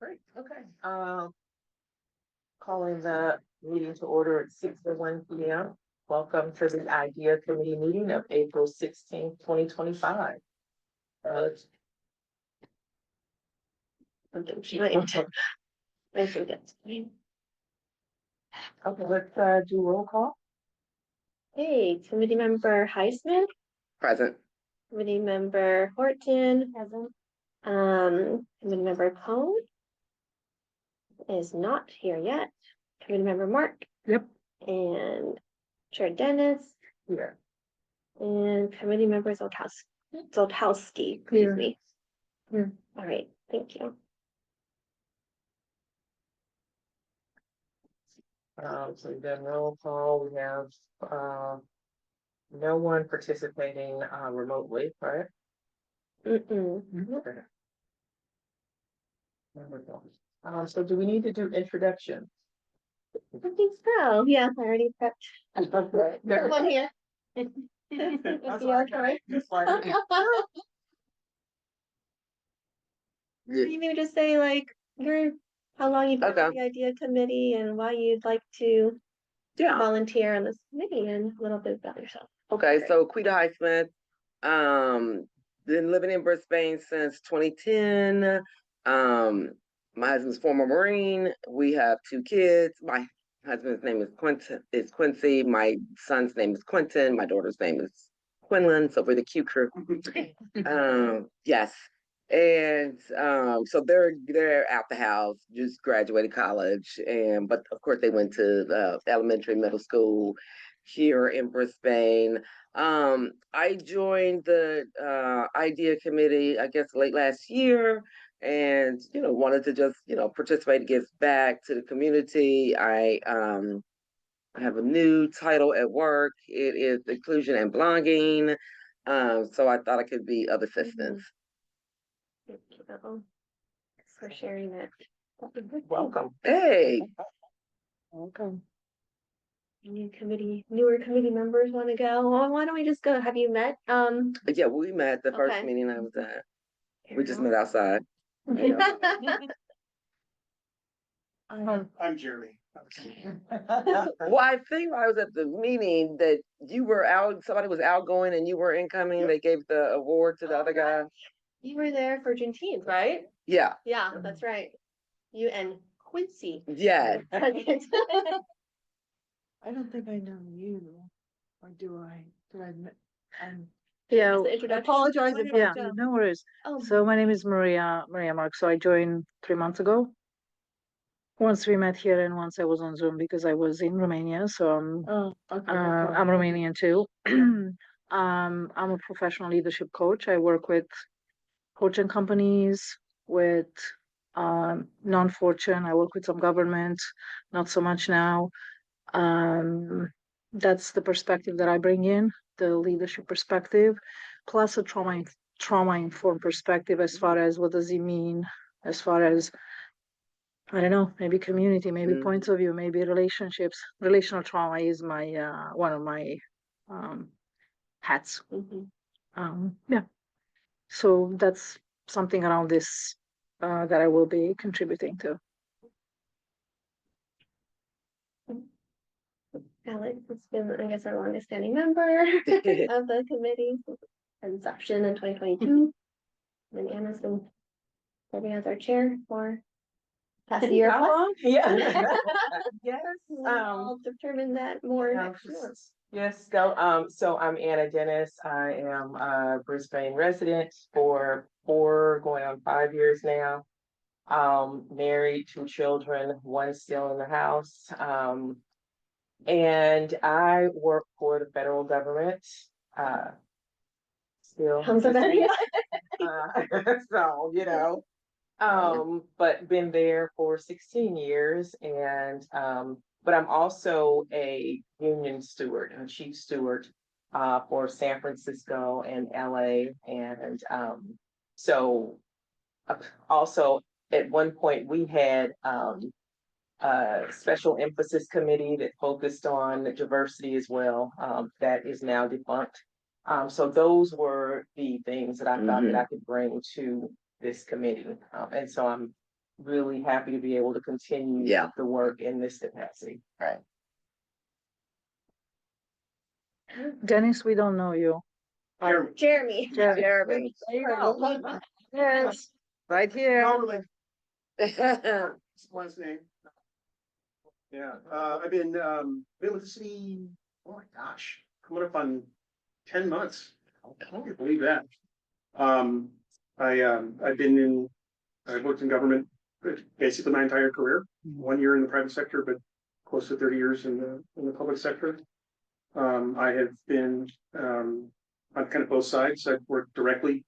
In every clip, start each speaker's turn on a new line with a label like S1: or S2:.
S1: Great, okay. Calling the meeting to order at 6:01 p.m. Welcome to the Idea Committee meeting of April 16th, 2025.
S2: I forget.
S1: Okay, let's do roll call.
S2: Hey, committee member Highsmith,
S3: Present.
S2: committee member Horton, present. Committee member Cone is not here yet. Committee member Mark.
S1: Yep.
S2: And Chair Dennis
S1: Here.
S2: and committee member Zoltowski, excuse
S1: Here.
S2: me.
S1: Here.
S2: All right, thank you.
S1: So we've done roll call. We have no one participating remotely, right? Okay. So do we need to do introductions?
S2: I think so. Yeah, I already prepped.
S1: Okay.
S2: One here.
S1: That's why I got it. That's why I did it.
S2: You maybe just say like how long you've been
S3: Okay.
S2: on the idea committee and why you'd like to
S3: Yeah.
S2: volunteer on this committee and a little bit about yourself.
S3: Okay. So Quita Highsmith, been living in Brisbane since 2010. My husband's former Marine. We have 2 kids. My husband's name is Quincy. My son's name is Quentin. My daughter's name is Quinlan. So we're the Q crew. Yes. And so they're out the house, just graduated college, but of course they went to elementary, middle school here in Brisbane. I joined the idea committee, I guess, late last year, and wanted to just participate and give back to the community. I have a new title at work. It is inclusion and belonging. So I thought I could be of assistance.
S2: Thank you for sharing that.
S1: Welcome.
S3: Hey.
S1: Welcome.
S2: Newer committee members want to go? Well, why don't we just go? Have you met?
S3: Yeah, we met the first
S2: Okay.
S3: meeting I was at. We just met outside.
S4: I'm Jeremy.
S3: Well, I think I was at the meeting that you were out, somebody was outgoing and you were incoming.
S4: Yep.
S3: They gave the award to the other guy.
S2: You were there for Juneteenth, right?
S3: Yeah.
S2: Yeah, that's right. You and Quincy.
S3: Yeah.
S5: I don't think I know you, or do I? Do I?
S2: Yeah,
S5: I apologize if I do. No worries.
S2: Oh,
S5: So my name is Maria Mark. So I joined 3 months ago. Once we met here and once I was on Zoom because I was in Romania. So I'm Romanian too. I'm a professional leadership coach. I work with coaching companies, with non-fortune. I work with some government, not so much now. That's the perspective that I bring in, the leadership perspective, plus a trauma-informed perspective as far as what does it mean, as far as, I don't know, maybe community, maybe points of view, maybe relationships. Relational trauma is my one of my hats. Yeah. So that's something around this that I will be contributing to.
S2: Alex has been, I guess, our longest standing member of the committee since inception in 2022. And Anna's been serving as our chair for past year
S1: How
S2: plus.
S1: long? Yeah. Yes.
S2: I'll determine that more
S1: Yeah,
S2: next month.
S1: Yes, go. So I'm Anna Dennis. I am a Brisbane resident for 4 going on 5 years now. Married, 2 children, one still in the house. And I work for the federal government. Still. So, but been there for 16 years and but I'm also a union steward, a chief steward for San Francisco and LA. And so also at one point we had a special emphasis committee that focused on diversity as well. That is now defunct. So those were the things that I thought that I could bring to this committee. And so I'm really happy to be able to continue
S3: Yeah.
S1: the work in this capacity.
S3: Right.
S5: Dennis, we don't know you.
S2: Jeremy.
S3: Jeremy.
S5: Yes, right here.
S4: Last name. Yeah, I've been with the city, oh my gosh, coming up on 10 months. I can't believe that. I've worked in government basically my entire career, 1 year in the private sector, but close to 30 years in the public sector. I have been on kind of both sides. I've worked directly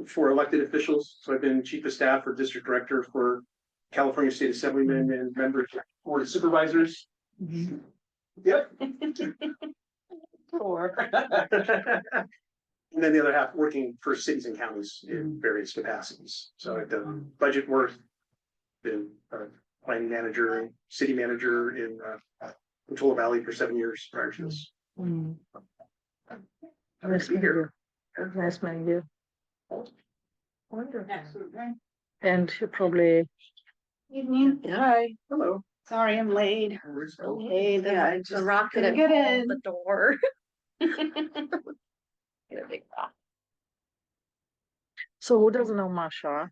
S4: for elected officials. So I've been chief of staff or district director for California State Assemblymen and members of Board of Supervisors. Yep.
S1: Sure.
S4: And then the other half working for cities and counties in various capacities. So I've done budget work, been a planning manager, and city manager in Ventura Valley for 7 years prior to this.
S5: Nice meeting you. Nice meeting you.
S1: Wonderful.
S5: And you probably,
S6: Evening.
S5: hi.
S4: Hello.
S6: Sorry, I'm late.
S2: Okay,
S6: Yeah,
S2: the rock
S6: couldn't
S2: didn't
S6: get
S2: hold
S6: in.
S2: the door. Get a big rock.
S5: So who doesn't know Masha?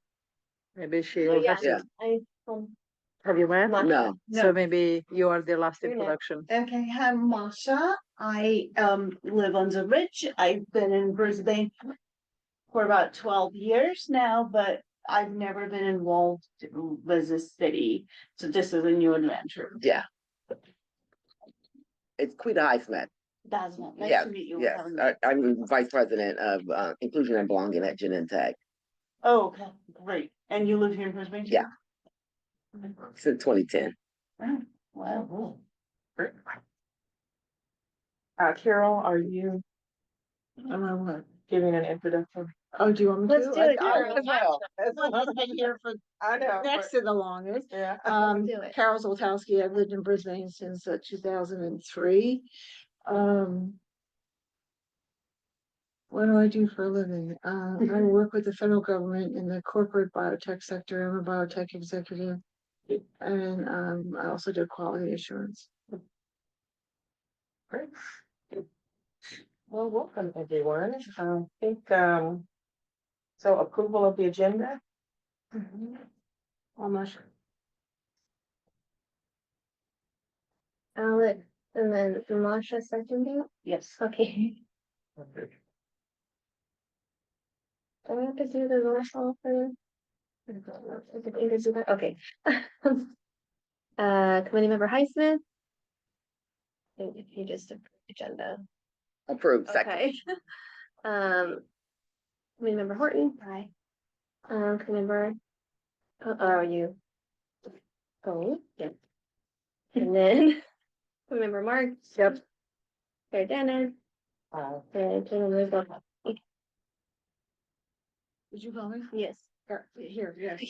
S5: Maybe she
S2: Oh,
S5: will
S2: yeah,
S5: have to, have you met?
S2: Masha.
S3: No,
S5: So maybe you are the last
S2: You're next.
S5: introduction.
S6: Okay, I'm Masha. I live on the ridge. I've been in Brisbane for about 12 years now, but I've never been involved with the city. So this is a new adventure.
S3: yeah. It's Quita Highsmith.
S6: That's not nice
S3: Yes,
S6: to meet you.
S3: yes. I'm vice president of inclusion and belonging at Genentech
S6: Oh, okay, great. And you live here in Brisbane? too?
S3: Yeah. since 2010.
S6: Oh, wow.
S1: Carol, are you giving an introduction?
S7: Oh, do you want me to?
S2: Let's do it, Carol.
S7: I've been here for
S1: I know.
S7: next to the longest.
S1: Yeah.
S2: Do it.
S7: Carol Zoltowski, I've lived in Brisbane since 2003. What do I do for a living? I work with the federal government in the corporate biotech sector. I'm a biotech executive. And I also do quality assurance.
S1: Great. Well, welcome everyone. I think, so approval of the agenda?
S2: Almost. Alex, and then Masha seconded.
S6: Yes.
S2: Okay. Do I have to do the roll call for? Okay. Committee member Highsmith. If you just approve the agenda.
S3: Approved, second.
S2: Okay. Committee member Horton. Aye. Committee member. Are you? Oh, yeah. And then committee member Mark.
S5: Yep.
S2: Chair Dennis. And committee member Zoltowski.
S7: Did you call me?
S2: Yes.
S7: Here, yes.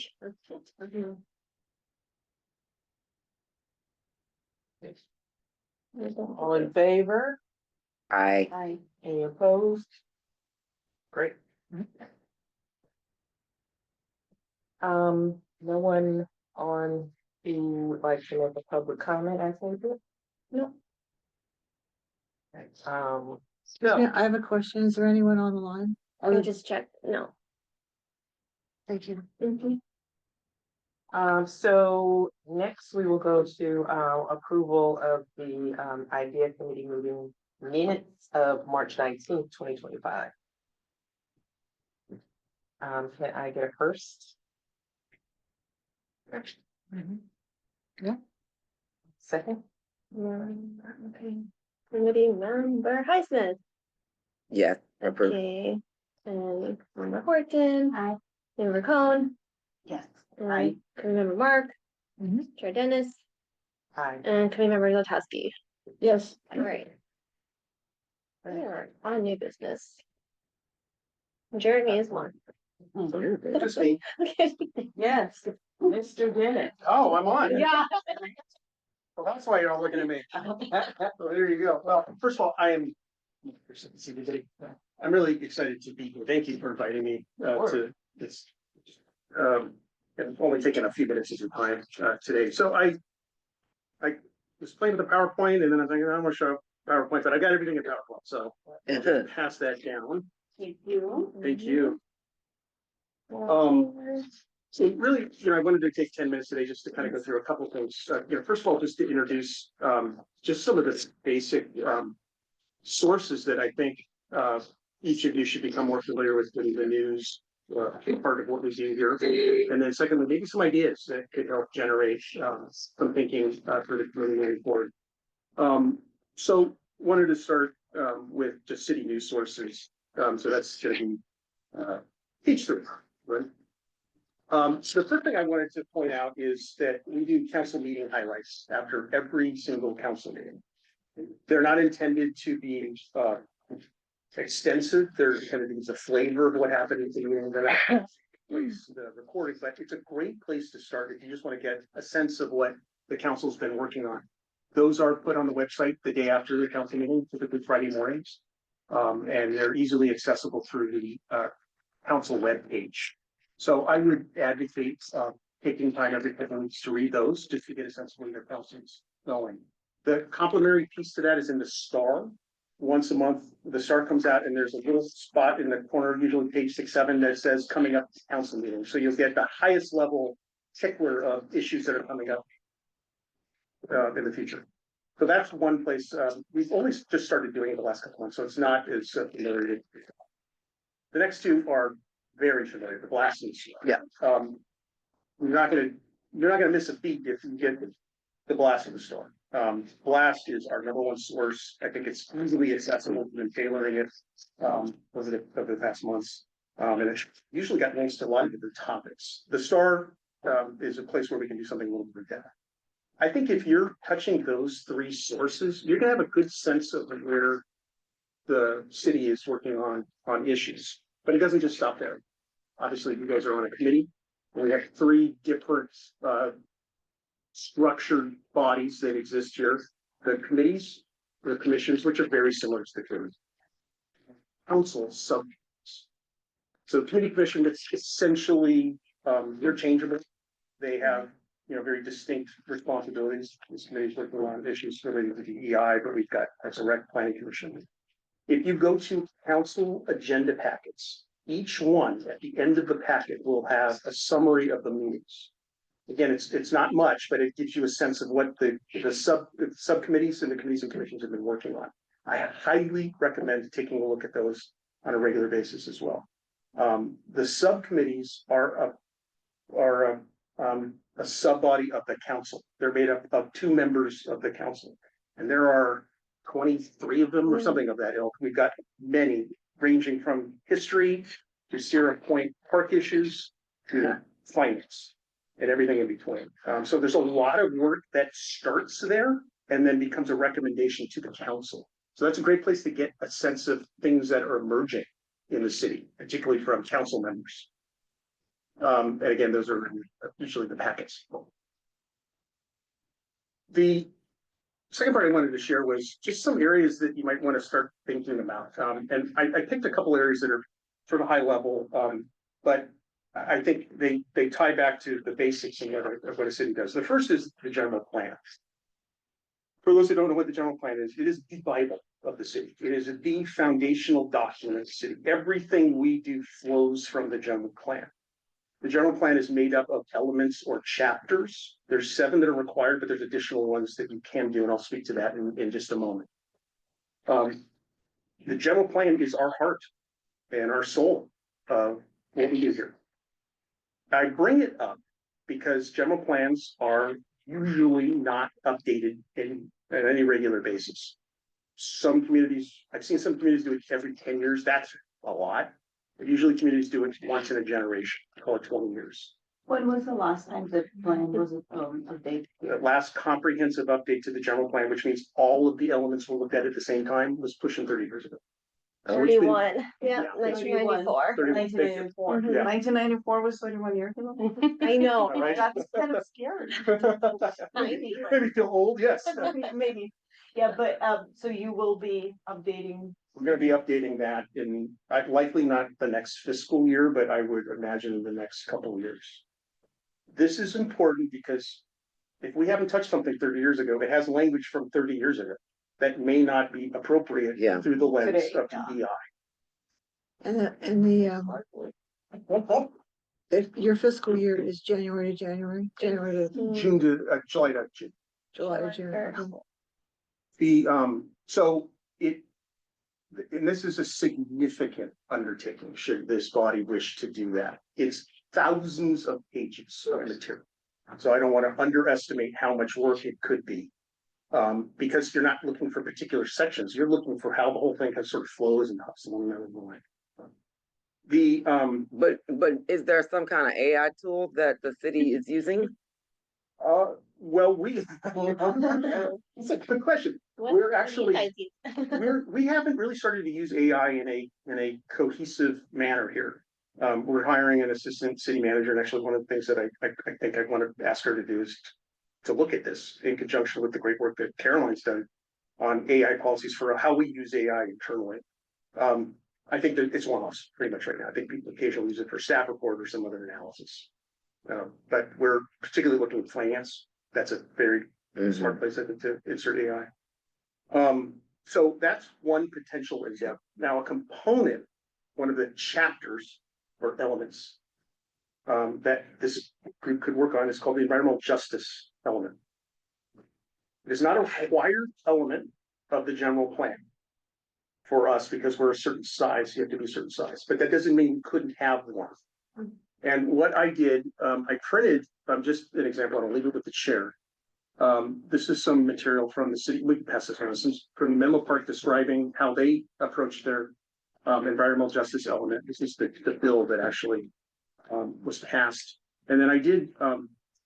S1: All in favor?
S3: I
S1: Any opposed? Great. No one on who would like to make a public comment, I think.
S2: No.
S1: So,
S7: Yeah, I have a question. Is there anyone on the line?
S2: I'll just check. No.
S7: Thank you.
S2: Mhm.
S1: so next we will go to, approval of the, idea committee meeting minutes of March 19th, 2025. Can I get a first?
S7: Yeah.
S1: Second?
S2: Okay. Committee member Highsmith.
S3: yes, approved.
S2: Okay. And member Horton. Aye. Member Cohn.
S6: Yes.
S2: And committee member Mark. Chair Dennis.
S1: Aye.
S2: And committee member Zoltowski.
S7: Yes.
S2: All right. On new business. Jeremy is one.
S4: Just me.
S2: Okay.
S1: Yes, Mr. Bennett.
S4: Oh, I'm on.
S2: Yeah.
S4: Well, that's why you're all looking at me. Well, there you go. Well, first of all, I'm really excited to be here. Thank you for inviting me to this. and only taking a few minutes of your time today. So I was playing with the PowerPoint, and then I was thinking, I'm gonna show PowerPoint, but I got everything in PowerPoint, so I'll just pass that down.
S6: Thank you.
S4: Thank you. So really, I wanted to take 10 minutes today just to kind of go through a couple things. First of all, just to introduce just some of the basic sources that I think each of you should become more familiar with in the news, part of what we do here. And then secondly, maybe some ideas that could help generate some thinking for the community moving forward. So wanted to start with just city news sources. So that's going to be page 3, right? So the first thing I wanted to point out is that we do council meeting highlights after every single council meeting. They're not intended to be extensive. They're kind of use a flavor of what happened in the meeting. The recording, but it's a great place to start if you just want to get a sense of what the council's been working on. Those are put on the website the day after the council meeting, typically Friday mornings, and they're easily accessible through the council webpage. So I would advocate taking time every couple weeks to read those just to get a sense of where your council's going. The complementary piece to that is in the Star. Once a month, the Star comes out and there's a little spot in the corner, usually page 6, 7, that says coming up to council meeting. So you'll get the highest level tickler of issues that are coming up in the future. So that's one place. We've only just started doing it the last couple months, so it's not as familiar. The next two are very familiar. The Blast News.
S3: Yeah.
S4: You're not gonna miss a beat if you get the Blast of the Storm. Blast is our #1 source. I think it's easily accessible. We've been tailoring it over the past months. And it's usually got links to a lot of different topics. The Star is a place where we can do something a little bit better. I think if you're touching those 3 sources, you're gonna have a good sense of where the city is working on issues. But it doesn't just stop there. Obviously, you guys are on a committee. We have 3 different structured bodies that exist here. The committees, the commissions, which are very similar to the committee. Council subcommittees. So the committee commission, that's essentially they're changeable. They have very distinct responsibilities. This committee is working on issues related to DEI, but we've got a direct planning commission. If you go to council agenda packets, each one at the end of the packet will have a summary of the meetings. Again, it's not much, but it gives you a sense of what the subcommittees and the committees and commissions have been working on. I highly recommend taking a look at those on a regular basis as well. The subcommittees are a sub-body of the council. They're made up of 2 members of the council, and there are 23 of them or something of that ilk. We've got many, ranging from history to Sierra Point Park issues to finance and everything in between. So there's a lot of work that starts there and then becomes a recommendation to the council. So that's a great place to get a sense of things that are emerging in the city, particularly from council members. And again, those are usually the packets. The second part I wanted to share was just some areas that you might want to start thinking about. And I picked a couple areas that are sort of high level, but I think they tie back to the basics of what a city does. The first is the general plan. For those who don't know what the general plan is, it is the Bible of the city. It is the foundational document of the city. Everything we do flows from the general plan. The general plan is made up of elements or chapters. There's 7 that are required, but there's additional ones that you can do, and I'll speak to that in just a moment. The general plan is our heart and our soul of what we do here. I bring it up because general plans are usually not updated at any regular basis. Some communities, I've seen some communities do it every 10 years. That's a lot. But usually communities do it once in a generation, call it 20 years.
S6: When was the last time the plan was updated?
S4: The last comprehensive update to the general plan, which means all of the elements were looked at the same time, was pushing 30 years ago. So it's been-
S2: 31, yeah,
S4: Yeah.
S2: 1994.
S4: 1994.
S6: 1994.
S4: Yeah.
S6: 1994 was 31 years ago.
S2: I know.
S4: All right.
S6: That's kind of scary.
S4: Maybe feel old, yes.
S6: Maybe, yeah, but so you will be updating.
S4: We're gonna be updating that likely not the next fiscal year, but I would imagine in the next couple of years. this is important because if we haven't touched something 30 years ago, it has language from 30 years ago that may not be appropriate
S3: Yeah.
S4: through the lens
S1: Today,
S4: of
S1: yeah.
S4: DEI.
S7: your fiscal year is January to January, January to
S4: June to July to June.
S7: July to June.
S2: Or-
S7: Okay.
S4: So it, and this is a significant undertaking, should this body wish to do that. It's thousands of pages of material. So I don't want to underestimate how much work it could be. Because you're not looking for particular sections, you're looking for how the whole thing kind of sort of flows and helps one another.
S3: But is there some kind of AI tool that the city is using?
S4: Well, it's a good question.
S2: What
S4: We're
S2: do you
S4: actually,
S2: guys use?
S4: we haven't really started to use AI in a cohesive manner here. We're hiring an assistant city manager, and actually one of the things that I think I want to ask her to do is to look at this in conjunction with the great work that Caroline's done on AI policies for how we use AI internally. I think that it's one-offs pretty much right now. I think people occasionally use it for staff report or some other analysis. But we're particularly looking at finance. That's a very smart place, I think, to insert AI. So that's one potential example. Now, a component, one of the chapters or elements that this group could work on is called the environmental justice element. It is not a required element of the general plan for us because we're a certain size. You have to be a certain size, but that doesn't mean we couldn't have one. And what I did, I printed, just an example, I'll leave it with the chair. This is some material from the city, we can pass this on, this is from the Menlo Park describing how they approach their environmental justice element. This is the bill that actually was passed. And then I did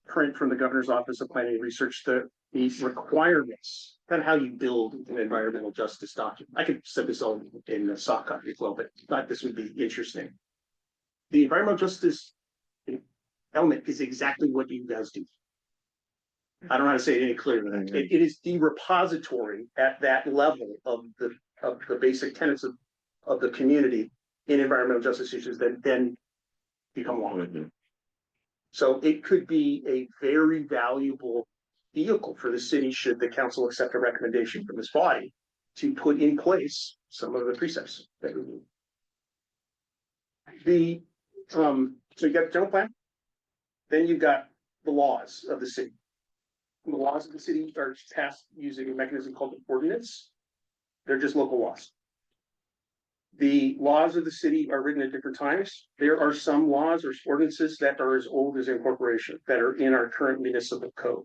S4: print from the governor's office of planning and research the requirements, kind of how you build an environmental justice document. I could set this all in a soft copy as well, but I thought this would be interesting. The environmental justice element is exactly what you guys do. I don't know how to say it any clearer than that. It is the repository at that level of the basic tenets of the community in environmental justice issues that then become law. So it could be a very valuable vehicle for the city should the council accept a recommendation from this body to put in place some of the precepts that we need. So you got the general plan, then you've got the laws of the city. The laws of the city are passed using a mechanism called the ordinance. They're just local laws. The laws of the city are written at different times. There are some laws or ordinances that are as old as incorporation that are in our current municipal code.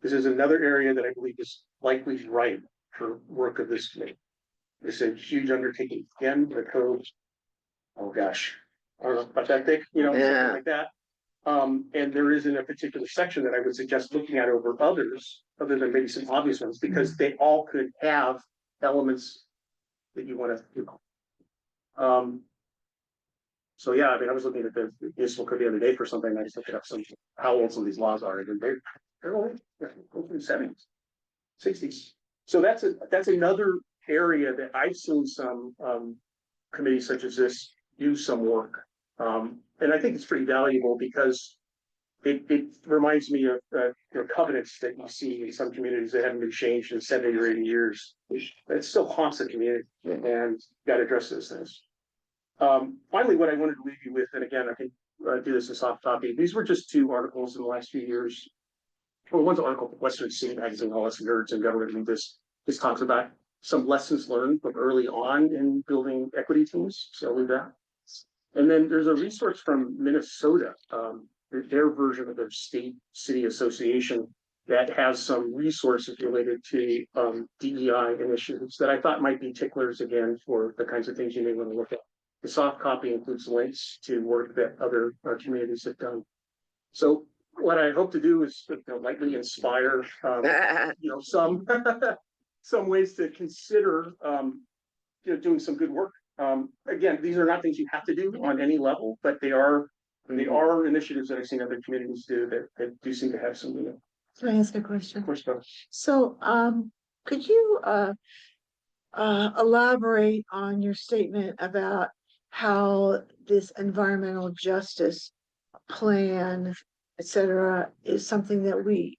S4: This is another area that I believe is likely ripe for work of this committee. It's a huge undertaking. Again, the code, oh gosh, I don't know about that thick, something like that. And there isn't a particular section that I would suggest looking at over others, other than maybe some obvious ones, because they all could have elements that you want to do. So yeah, I mean, I was looking at the municipal code the other day for something. I just looked up how old some of these laws are, and they're old, they're from the 70s, 60s. So that's another area that I've seen some committees such as this do some work. And I think it's pretty valuable because it reminds me of covenants that you see in some communities that haven't been changed in 70 or 80 years. It still haunts the community, and got to address those things. Finally, what I wanted to leave you with, and again, I can do this in soft copy. These were just two articles in the last few years. Well, one's an article from Western City Magazine, all us nerds in government read this. This talks about some lessons learned from early on in building equity teams. So I'll leave that. And then there's a resource from Minnesota, their version of their state city association that has some resources related to DEI initiatives that I thought might be ticklers again for the kinds of things you may want to look at. The soft copy includes links to work that other communities have done. So what I hope to do is lightly inspire some some ways to consider doing some good work. Again, these are not things you have to do on any level, but they are initiatives that I've seen other communities do that do seem to have some.
S7: Can I ask a question?
S4: Of course,
S7: So, could you elaborate on your statement about how this environmental justice plan et cetera, is something that we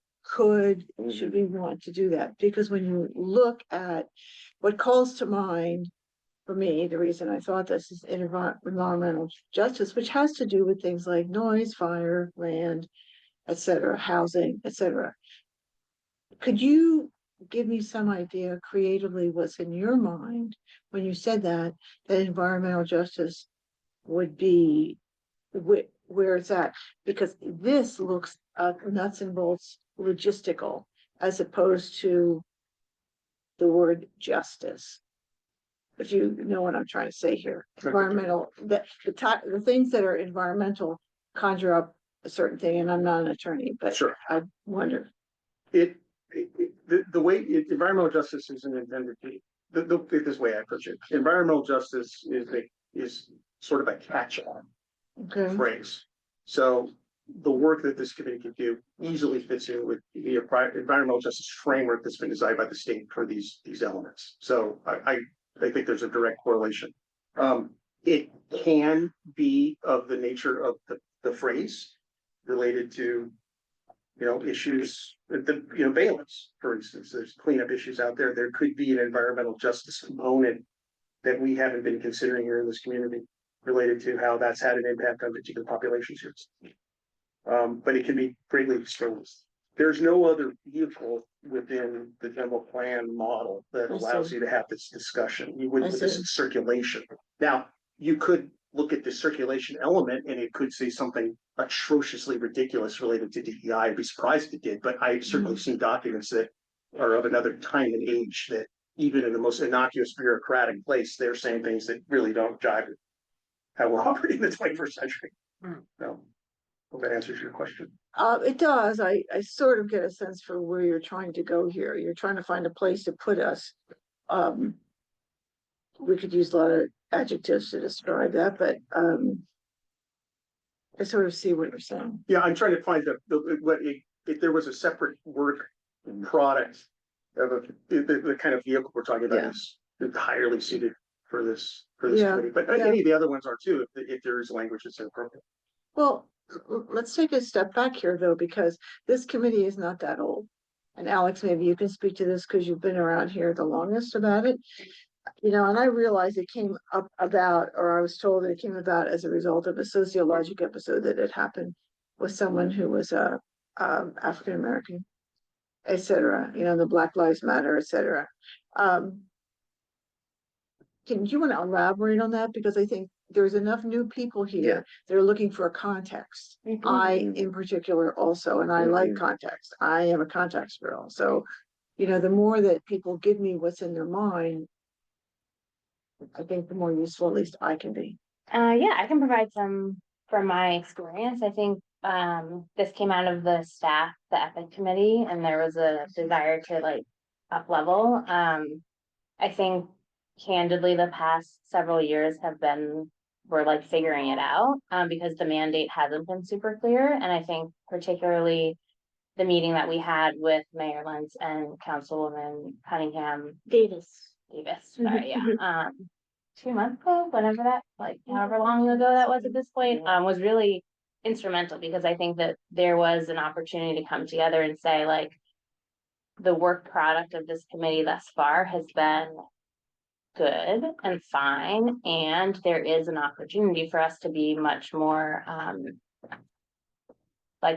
S7: should we want to do that? Because when you look at what calls to mind for me, the reason I thought this is environmental justice, which has to do with things like noise, fire, land, et cetera, housing, et cetera. Could you give me some idea creatively what's in your mind when you said that environmental justice would be where it's at? Because this looks nuts and bolts logistical as opposed to the word justice. If you know what I'm trying to say here, environmental, the things that are environmental conjure up a certain thing, and I'm not an attorney, but
S4: Sure.
S7: I wonder.
S4: The way environmental justice isn't intended to be, this way I approach it, environmental justice is sort of a catch-all
S7: Okay,
S4: phrase. So the work that this committee can do easily fits in with the environmental justice framework that's been designed by the state for these elements. So I think there's a direct correlation. It can be of the nature of the phrase related to, issues, bailiffs, for instance. There's cleanup issues out there. There could be an environmental justice component that we haven't been considering here in this community related to how that's had an impact on particular populations here. But it can be greatly exposed. There's no other vehicle within the general plan model that allows you to have this discussion. You wouldn't put this in circulation. Now, you could look at the circulation element and it could say something atrociously ridiculous related to DEI. I'd be surprised if it did, but I've certainly seen documents that are of another time and age that even in the most innocuous bureaucratic place, they're saying things that really don't jive with how we're operating in the 21st century. No. Hope that answers your question.
S7: it does. I sort of get a sense for where you're trying to go here. You're trying to find a place to put us. We could use a lot of adjectives to describe that, but I sort of see what you're saying.
S4: Yeah, I'm trying to find if there was a separate work product of the kind of vehicle we're talking about is entirely suited for this committee. But any of the other ones are too, if there is language that's inappropriate.
S7: Well, let's take a step back here though, because this committee is not that old. And Alex, maybe you can speak to this because you've been around here the longest about it. And I realized it came up about, or I was told that it came about as a result of a sociologic episode that had happened with someone who was African American, et cetera, the Black Lives Matter, et cetera. Do you want to elaborate on that? Because I think there's enough new people here that are looking for a context. I, in particular, also, and I like context. I am a context girl. So, the more that people give me what's in their mind, I think the more useful, at least I can be.
S8: Yeah, I can provide some from my experience. I think this came out of the staff, the ethics committee, and there was a desire to up level. I think candidly the past several years we're figuring it out because the mandate hasn't been super clear. And I think particularly the meeting that we had with Mayor Lentz and Councilwoman Cunningham Davis, sorry, 2 months ago, whenever that, however long ago that was at this point, was really instrumental because I think that there was an opportunity to come together and say the work product of this committee thus far has been good and fine, and there is an opportunity for us to be much more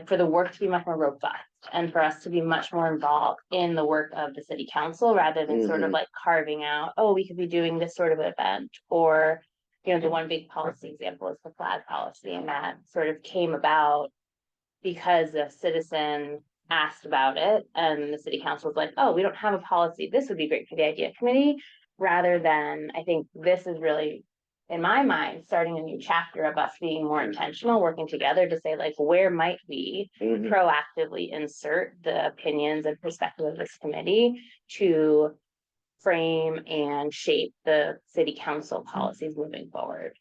S8: for the work to be much more robust and for us to be much more involved in the work of the city council rather than sort of carving out, oh, we could be doing this sort of event, or the one big policy example is the flag policy, and that sort of came about because a citizen asked about it and the city council was like, oh, we don't have a policy, this would be great for the idea committee, rather than, I think this is really, in my mind, starting a new chapter of us being more intentional, working together to say where might we proactively insert the opinions and perspective of this committee to frame and shape the city council policies moving forward.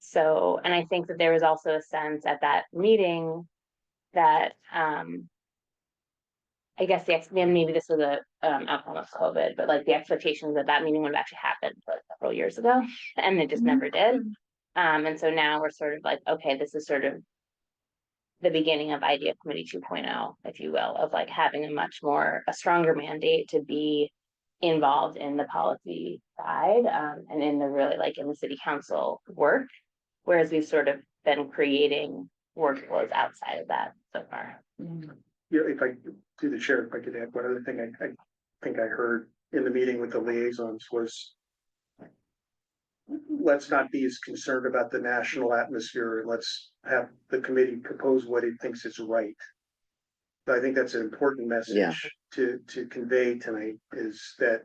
S8: So, and I think that there was also a sense at that meeting that I guess maybe this was a outcome of COVID, but the expectations that meeting would have actually happened several years ago, and it just never did. And so now we're sort of okay, this is sort of the beginning of Idea Committee 2.0, if you will, of like having a stronger mandate to be involved in the policy side, and in the really like in the city council work, whereas we've sort of been creating workflows outside of that so far.
S4: Yeah, if I, through the chair, if I could add one other thing, I think I heard in the meeting with the liaisons was, let's not be as concerned about the national atmosphere, and let's have the committee propose what it thinks is right. So I think that's an important message to convey tonight, is that,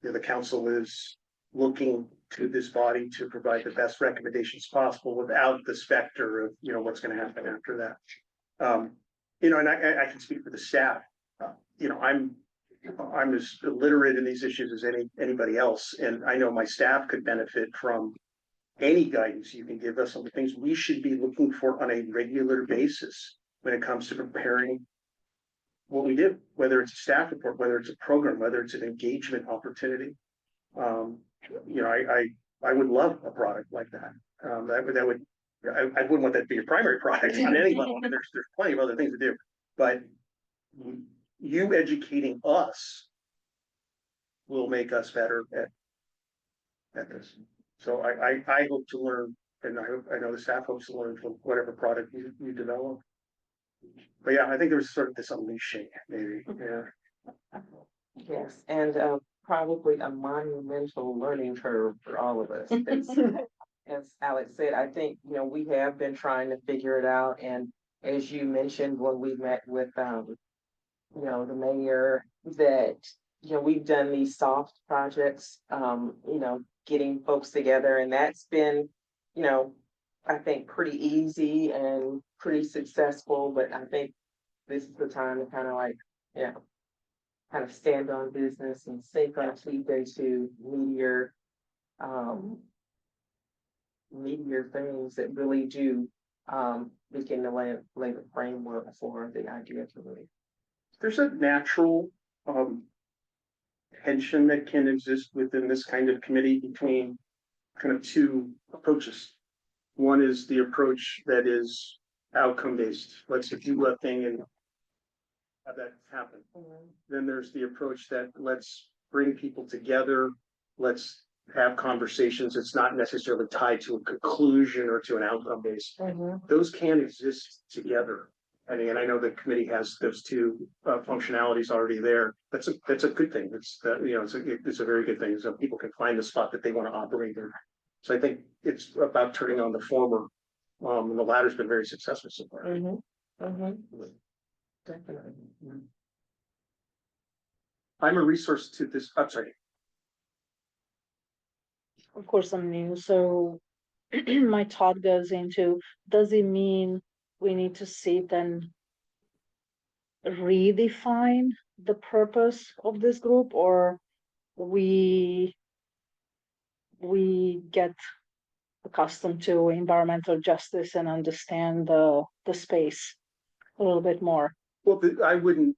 S4: the council is looking to this body to provide the best recommendations possible without the specter of, what's gonna happen after that. And I can speak for the staff, I'm as illiterate in these issues as anybody else, and I know my staff could benefit from any guidance you can give us on the things we should be looking for on a regular basis when it comes to preparing what we do, whether it's a staff report, whether it's a program, whether it's an engagement opportunity. I would love a product like that. I wouldn't want that to be your primary product on any level. I mean, there's plenty of other things to do, but you educating us will make us better at this. So I hope to learn, and I know the staff hopes to learn from whatever product you develop. But yeah, I think there's sort of this unleashing, maybe, yeah.
S1: Yes, and probably a monumental learning curve for all of us. As Alex said, I think, we have been trying to figure it out, and as you mentioned, when we met with, the mayor, that, we've done these soft projects, getting folks together, and that's been, I think pretty easy and pretty successful, but I think this is the time to kind of like, kind of stand on business and sink our teeth into meatier things that really do begin to lay the framework for the idea committee.
S4: There's a natural tension that can exist within this kind of committee between kind of two approaches. One is the approach that is outcome based. Let's do a thing and have that happen. Then there's the approach that let's bring people together. Let's have conversations. It's not necessarily tied to a conclusion or to an outcome base. Those can exist together. I mean, and I know the committee has those two functionalities already there. That's a good thing. It's a very good thing. So people can find the spot that they want to operate in. So I think it's about turning on the former. And the latter's been very successful so far.
S1: Definitely.
S4: I'm a resource to this. I'm sorry.
S5: Of course, I'm new, so my thought goes into, does it mean we need to sit and redefine the purpose of this group, or we get accustomed to environmental justice and understand the space a little bit more?
S4: Well, I wouldn't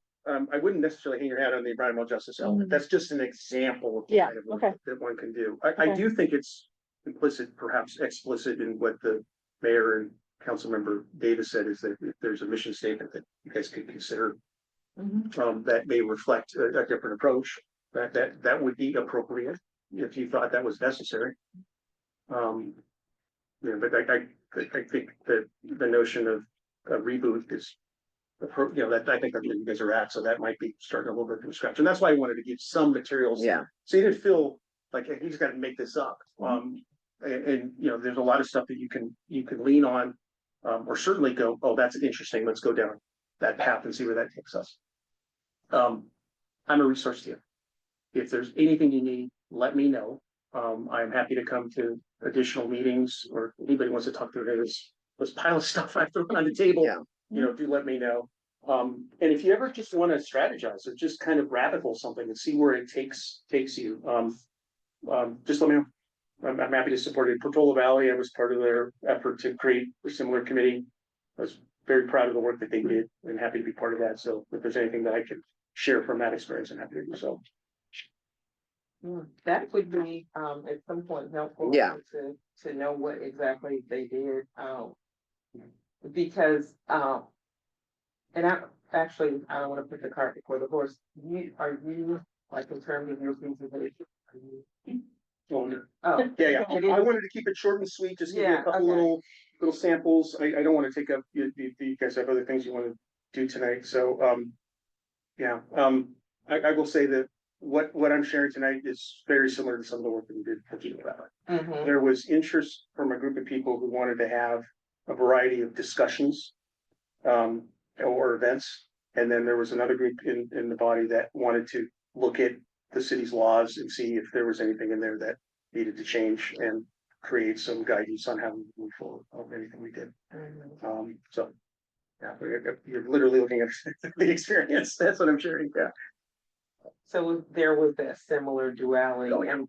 S4: necessarily hang your hat on the environmental justice element. That's just an example of the kind of work that one can do. I do think it's implicit, perhaps explicit, in what the mayor and Councilmember Davis said, is that if there's a mission statement that you guys could consider that may reflect a different approach, that would be appropriate if you thought that was necessary. But I think that the notion of a reboot is, that I think that's where you guys are at. So that might be starting a little bit from scratch, and that's why I wanted to give some materials.
S3: Yeah.
S4: So you didn't feel like he's got to make this up. And there's a lot of stuff that you can lean on, or certainly go, oh, that's interesting. Let's go down that path and see where that takes us. I'm a resource to you. If there's anything you need, let me know. I'm happy to come to additional meetings, or anybody wants to talk through this pile of stuff I've thrown on the table. Do let me know. And if you ever just want to strategize or just kind of rabbit hole something and see where it takes you, just let me know. I'm happy to support it. Portola Valley, I was part of their effort to create a similar committee. I was very proud of the work that they did and happy to be part of that. So if there's anything that I could share from that experience, I'm happy to do so.
S1: That would be at some point helpful.
S3: Yeah.
S1: To know what exactly they did. because, and I, actually, I don't wanna put the cart before the horse. Are you, like, in terms of your presentation? Are you- Oh.
S4: Yeah,
S1: okay,
S4: I wanted to keep it short and sweet, just give you
S1: Yeah,
S4: a couple
S1: okay.
S4: little samples. I don't want to take up, you guys have other things you want to do tonight, so, yeah, I will say that what I'm sharing tonight is very similar to some of the work that we did for Keno Valley.
S1: Mhm.
S4: There was interest from a group of people who wanted to have a variety of discussions, or events. And then there was another group in the body that wanted to look at the city's laws and see if there was anything in there that needed to change and create some guidance on how we move forward of anything we did. So, yeah, you're literally looking at the experience. That's what I'm sharing. Yeah.
S1: So there was that similar duality,
S4: Oh, yeah.
S1: and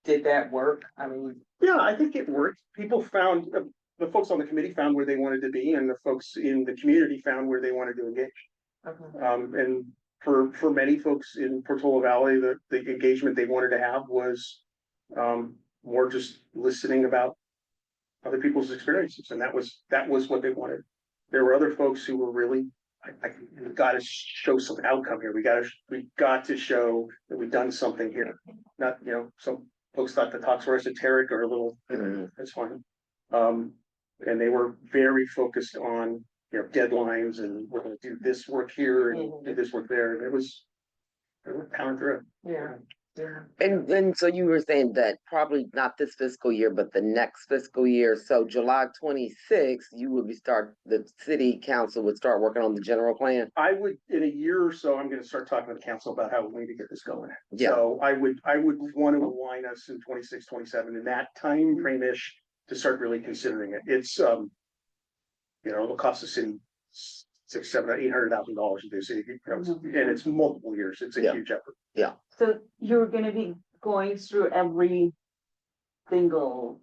S1: did that work? I mean,
S4: Yeah, I think it worked. People found, the folks on the committee found where they wanted to be, and the folks in the community found where they wanted to engage.
S1: okay.
S4: And for many folks in Portola Valley, the engagement they wanted to have was more just listening about other people's experiences, and that was what they wanted. There were other folks who were really, we got to show some outcome here. We got to show that we've done something here. Not, some folks thought the talks were esoteric or a little, that's fine. And they were very focused on, deadlines, and we're gonna do this work here and do this work there, and it was pounding through it.
S1: Yeah, yeah.
S3: And so you were saying that probably not this fiscal year, but the next fiscal year. So July 26th, the city council would start working on the general plan.
S4: I would, in a year or so, I'm gonna start talking to the council about how we need to get this going.
S3: Yeah.
S4: So I would want to align us in 26, 27 in that time frame-ish to start really considering it. It's, it'll cost the city $600,000, $700,000, $800,000 to do city, and it's multiple years. It's a
S3: Yeah.
S4: huge effort.
S6: So you're gonna be going through every single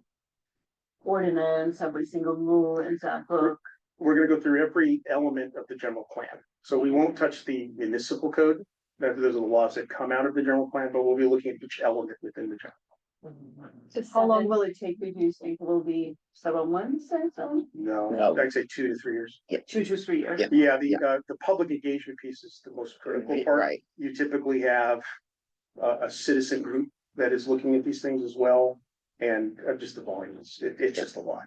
S6: ordinance, every single rule in that book.
S4: We're gonna go through every element of the general plan. So we won't touch the municipal code. Those are the laws that come out of the general plan, but we'll be looking at each element within the general.
S6: How long will it take you, do you think? Will it be several months or so?
S4: No, I'd say 2 to 3 years.
S6: 2 to 3 years?
S3: Yeah.
S4: Yeah, the public engagement piece is the most critical
S3: Yeah,
S4: part.
S3: right.
S4: You typically have a citizen group that is looking at these things as well, and just the volume, it's just a lot.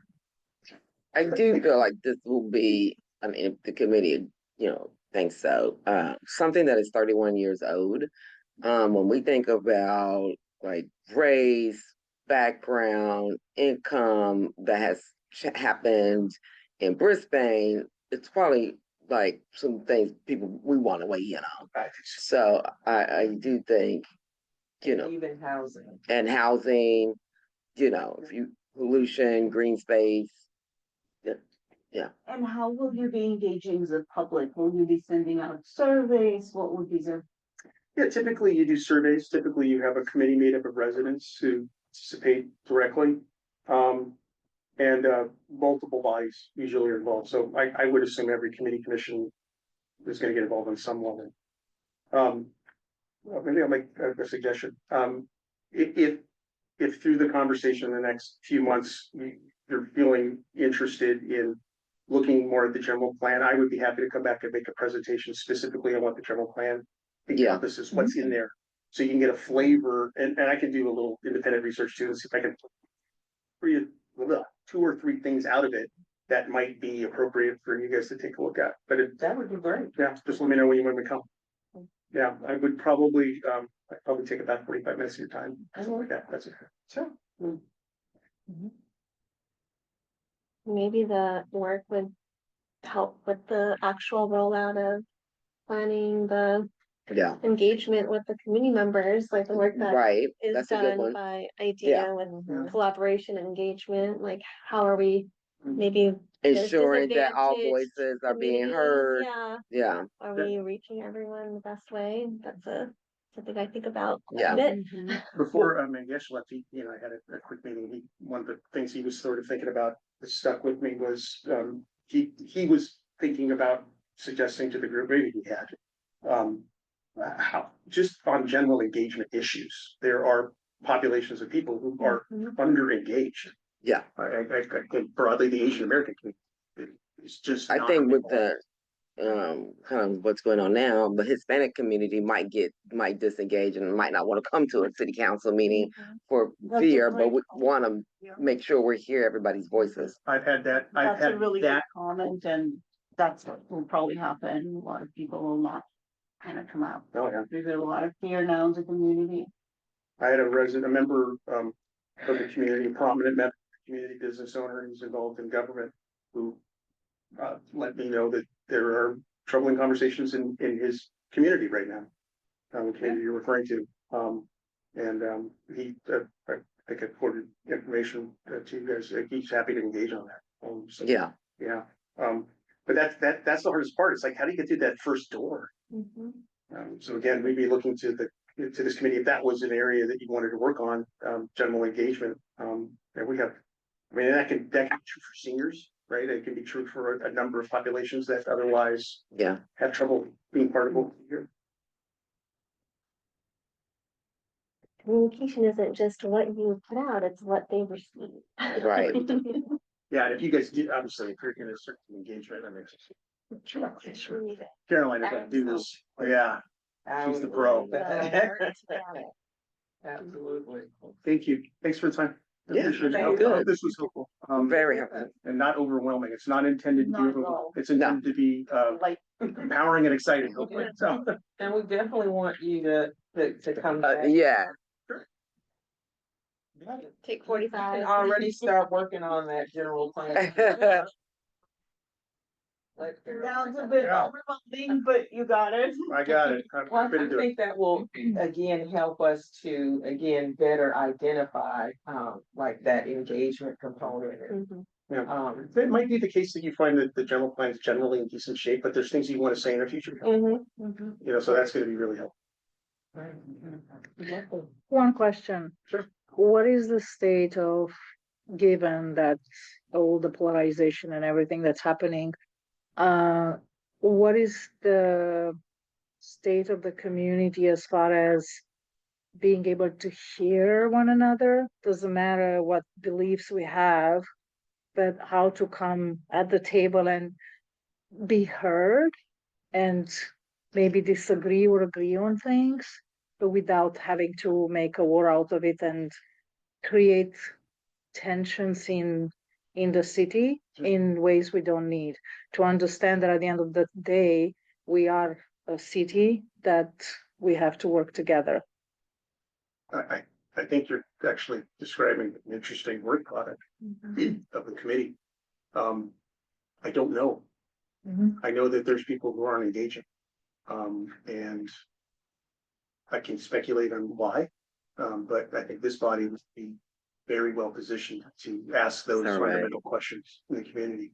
S3: I do feel like this will be, I mean, if the committee, thinks so, something that is 31 years old. When we think about like race, background, income that has happened in Brisbane, it's probably like some things we want to weigh in on.
S4: Right.
S3: So I do think,
S1: Even housing.
S3: and housing, pollution, green space.
S6: And how will you be engaging the public? Will you be sending out surveys? What would be the?
S4: Yeah, typically you do surveys. Typically you have a committee made up of residents who participate directly. And multiple bodies usually are involved. So I would assume every committee commission is gonna get involved in some level. Well, maybe I'll make a suggestion. If through the conversation in the next few months, you're feeling interested in looking more at the general plan, I would be happy to come back and make a presentation specifically on what the general plan encompasses, what's in there. So you can get a flavor, and I can do a little independent research too, and see if I can read 2 or 3 things out of it that might be appropriate for you guys to take a look at. But
S1: That would be great.
S4: yeah, just let me know when you want to come. Yeah, I would probably, I'd probably take about 45 minutes of your time. Something like that. That's okay.
S1: Sure.
S2: Maybe the work would help with the actual rollout of planning, the
S3: Yeah,
S2: engagement with the community members, like the work that
S3: right.
S2: is
S3: That's a good
S2: done
S3: one.
S2: by IDEA with collaboration and engagement, like how are we maybe there's
S3: Ensuring that all
S2: disadvantaged
S3: voices are being
S2: communities,
S3: heard.
S2: yeah,
S3: Yeah,
S2: are we reaching everyone the best way? That's something I think about
S3: Yeah.
S2: a bit.
S4: Before Mangesh left, I had a quick meeting. One of the things he was sort of thinking about that stuck with me was he was thinking about suggesting to the group, maybe he had, how just on general engagement issues, there are populations of people who are under engaged.
S3: yeah,
S4: I think broadly the Asian American community It's just.
S3: I
S4: not
S3: think with
S4: involved.
S3: the kind of what's going on now, the Hispanic community might disengage and might not want to come to a city council meeting for
S6: That's a
S3: fear, but
S6: great
S3: we
S6: point.
S3: want to
S6: Yeah.
S3: make sure we hear everybody's voices.
S4: I've had that, I've
S6: That's a
S4: had
S6: really good
S4: that,
S6: comment, and that's what will probably happen. A lot of people will not kind of come out.
S4: oh, yeah.
S6: There's a lot of fear now in the community.
S4: I had a member, of the community, a prominent member, of the community business owner who's involved in government, who let me know that there are troubling conversations in his community right now. The community you're referring to, he, I think I quoted information to you guys, he's happy to engage on that. So,
S3: Yeah,
S4: yeah, but that's the hardest part, it's like, how do you get through that first door? So again, we'd be looking to this committee, if that was an area that you wanted to work on, general engagement, and we have, I mean, that can be true for seniors, right? It can be true for a number of populations that otherwise
S3: yeah.
S4: have trouble being part of what we hear.
S2: Communication isn't just what you put out, it's what they receive.
S3: Right.
S4: Yeah, and if you guys do, obviously, if you're gonna start engagement, I mean, sure. Caroline is gonna do this, yeah, she's the pro.
S1: Absolutely.
S4: Thank you, thanks for the time. I
S3: Yeah,
S4: appreciate it.
S1: thank
S4: I hope
S3: you.
S4: this was helpful.
S3: Very helpful.
S4: And not overwhelming, it's not intended to
S6: Not
S4: be
S6: at
S4: overwhelming,
S6: all.
S4: it's intended to be,
S6: Like,
S4: empowering and exciting, hopefully, so.
S1: And we definitely want you to come back.
S3: Yeah,
S2: Take
S1: You
S2: 45.
S1: can already start working on that general plan.
S6: sounds a bit
S4: Yeah.
S6: overwhelming, but you got it.
S4: I got it. I'm
S1: Well,
S4: happy to
S1: I
S4: do it.
S1: think that will, again, help us to, again, better identify, like that engagement component.
S2: Mhm.
S4: It might be the case that you find that the general plan is generally in decent shape, but there's things you want to say in the future. So that's gonna be really helpful.
S5: One question.
S4: Sure.
S5: What is the state of, given that all the polarization and everything that's happening, what is the state of the community as far as being able to hear one another? Doesn't matter what beliefs we have, but how to come at the table and be heard and maybe disagree or agree on things, but without having to make a war out of it and create tensions in the city in ways we don't need. To understand that at the end of the day, we are a city that we have to work together.
S4: I think you're actually describing an interesting work product of the committee. I don't know. I know that there's people who aren't engaging. And I can speculate on why, but I think this body would be very well positioned to ask those
S3: All right.
S4: fundamental questions in the community.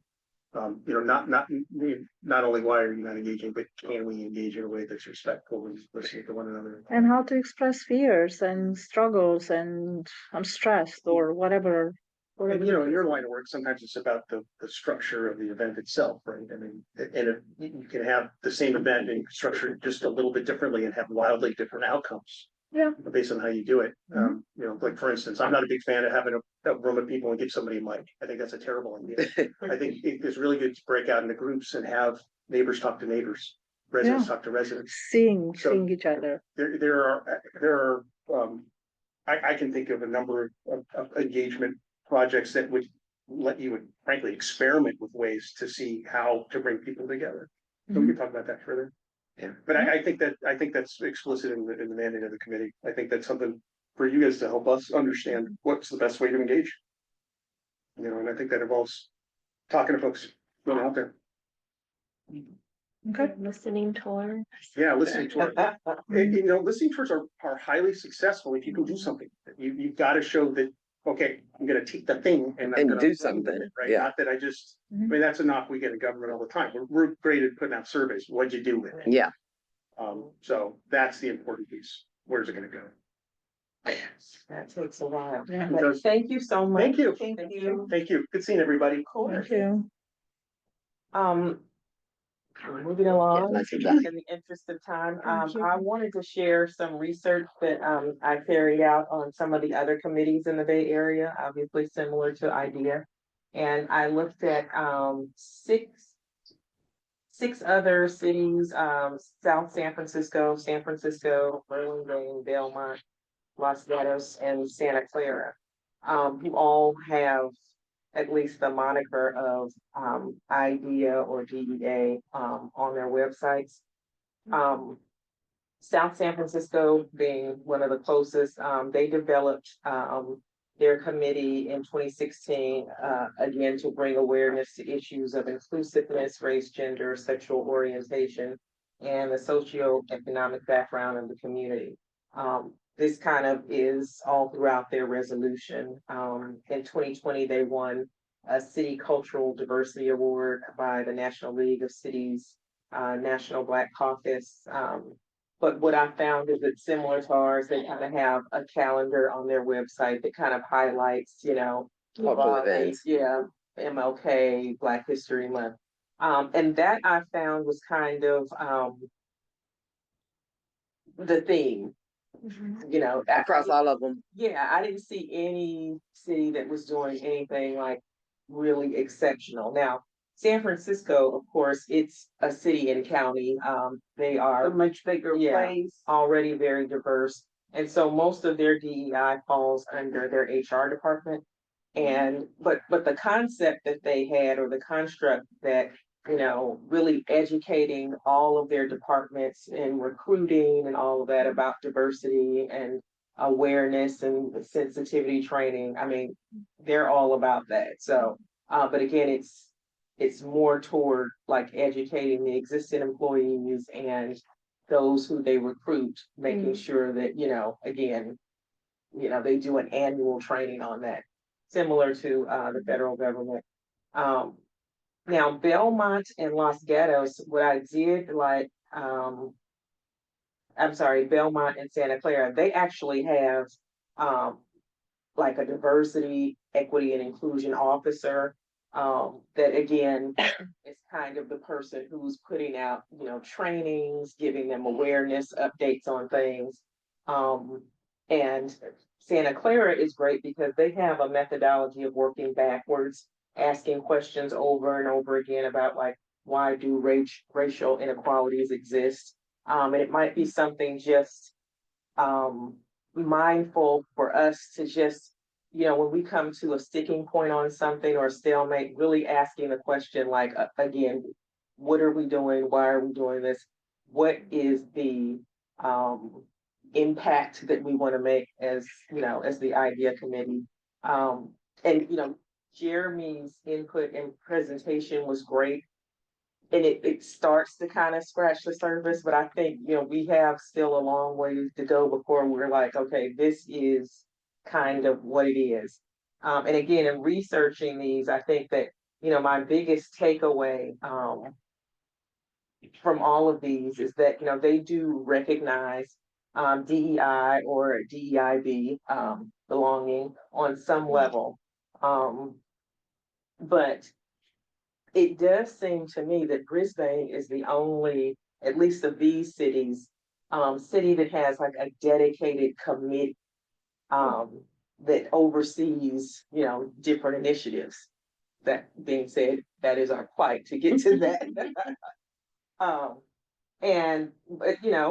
S4: Not only why are you not engaging, but can we engage in a way that's respectful and listening to one another?
S5: And how to express fears and struggles and I'm stressed or whatever.
S4: And in your line of work, sometimes it's about the structure of the event itself, right? I mean, and if you can have the same event and structure it just a little bit differently and have wildly different outcomes.
S5: Yeah.
S4: Based on how you do it. Like for instance, I'm not a big fan of having a room of people and give somebody a mic. I think that's a terrible idea. I think it's really good to break out into groups and have neighbors talk to neighbors, residents talk to residents.
S5: Seeing
S4: So-
S5: each other.
S4: I can think of a number of engagement projects that would let you, frankly, experiment with ways to see how to bring people together. So we can talk about that further.
S3: Yeah.
S4: But I think that's explicit in the mandate of the committee. I think that's something for you guys to help us understand what's the best way to engage. And I think that involves talking to folks going out there.
S5: Okay.
S2: Listening tour.
S4: Yeah, listening tours. Listening tours are highly successful if you can do something. You've got to show that, okay, I'm gonna take the thing and I'm
S3: And
S4: gonna
S3: do something,
S4: right?
S3: yeah.
S4: Not that I mean, that's a knock we get in government all the time. We're great at putting out surveys. What'd you do with it?
S3: Yeah,
S4: So that's the important piece. Where's it gonna go?
S1: That takes a while.
S5: Yeah.
S1: But thank you so much.
S4: Thank you.
S1: Thank you.
S4: Thank you. Good seeing everybody.
S5: Thank you.
S1: Moving along,
S3: let's
S1: in
S3: do that.
S1: the interest of time,
S2: Thank you.
S1: I wanted to share some research that I carried out on some of the other committees in the Bay Area, obviously similar to IDEA. And I looked at 6 6 other cities, South San Francisco, Burlingame, Belmont, Los Gatos, and Santa Clara, who all have at least the moniker of IDEA or DEA on their websites. South San Francisco being one of the closest, they developed their committee in 2016, again, to bring awareness to issues of inclusiveness, race, gender, sexual orientation, and the socioeconomic background of the community. This kind of is all throughout their resolution. In 2020, they won a City Cultural Diversity Award by the National League of Cities, National Black Caucus. But what I found is that similar to ours, they kind of have a calendar on their website that kind of highlights,
S3: Cultural events.
S1: yeah, MLK, Black History Month. And that I found was kind of the theme,
S3: Across all of them.
S1: Yeah, I didn't see any city that was doing anything like really exceptional. Now, San Francisco, of course, it's a city and county. They
S6: A
S1: are
S6: much bigger
S1: Yeah.
S6: place.
S1: already very diverse. And so most of their DEI falls under their HR department. But the concept that they had, or the construct that, really educating all of their departments in recruiting and all of that about diversity and awareness and sensitivity training. I mean, they're all about that. So, but again, it's more toward like educating the existing employees and those who they recruit, making sure that, again, they do an annual training on that, similar to the federal government. Now Belmont and Los Gatos, what I did like, I'm sorry, Belmont and Santa Clara, they actually have like a diversity, equity, and inclusion officer. That again is kind of the person who's putting out, trainings, giving them awareness, updates on things. And Santa Clara is great because they have a methodology of working backwards, asking questions over and over again about like, why do racial inequalities exist? And it might be something just mindful for us to just, when we come to a sticking point on something or a stalemate, really asking the question like, again, what are we doing? Why are we doing this? What is the impact that we want to make as the IDEA committee? And Jeremy's input and presentation was great. And it starts to kind of scratch the surface, but I think, we have still a long way to go before we're like, okay, this is kind of what it is. And again, in researching these, I think that, my biggest takeaway from all of these is that, they do recognize DEI or DEIB belonging on some level. But it does seem to me that Brisbane is the only, at least of these cities, city that has like a dedicated committee that oversees, different initiatives. That being said, that is our plight to get to that. But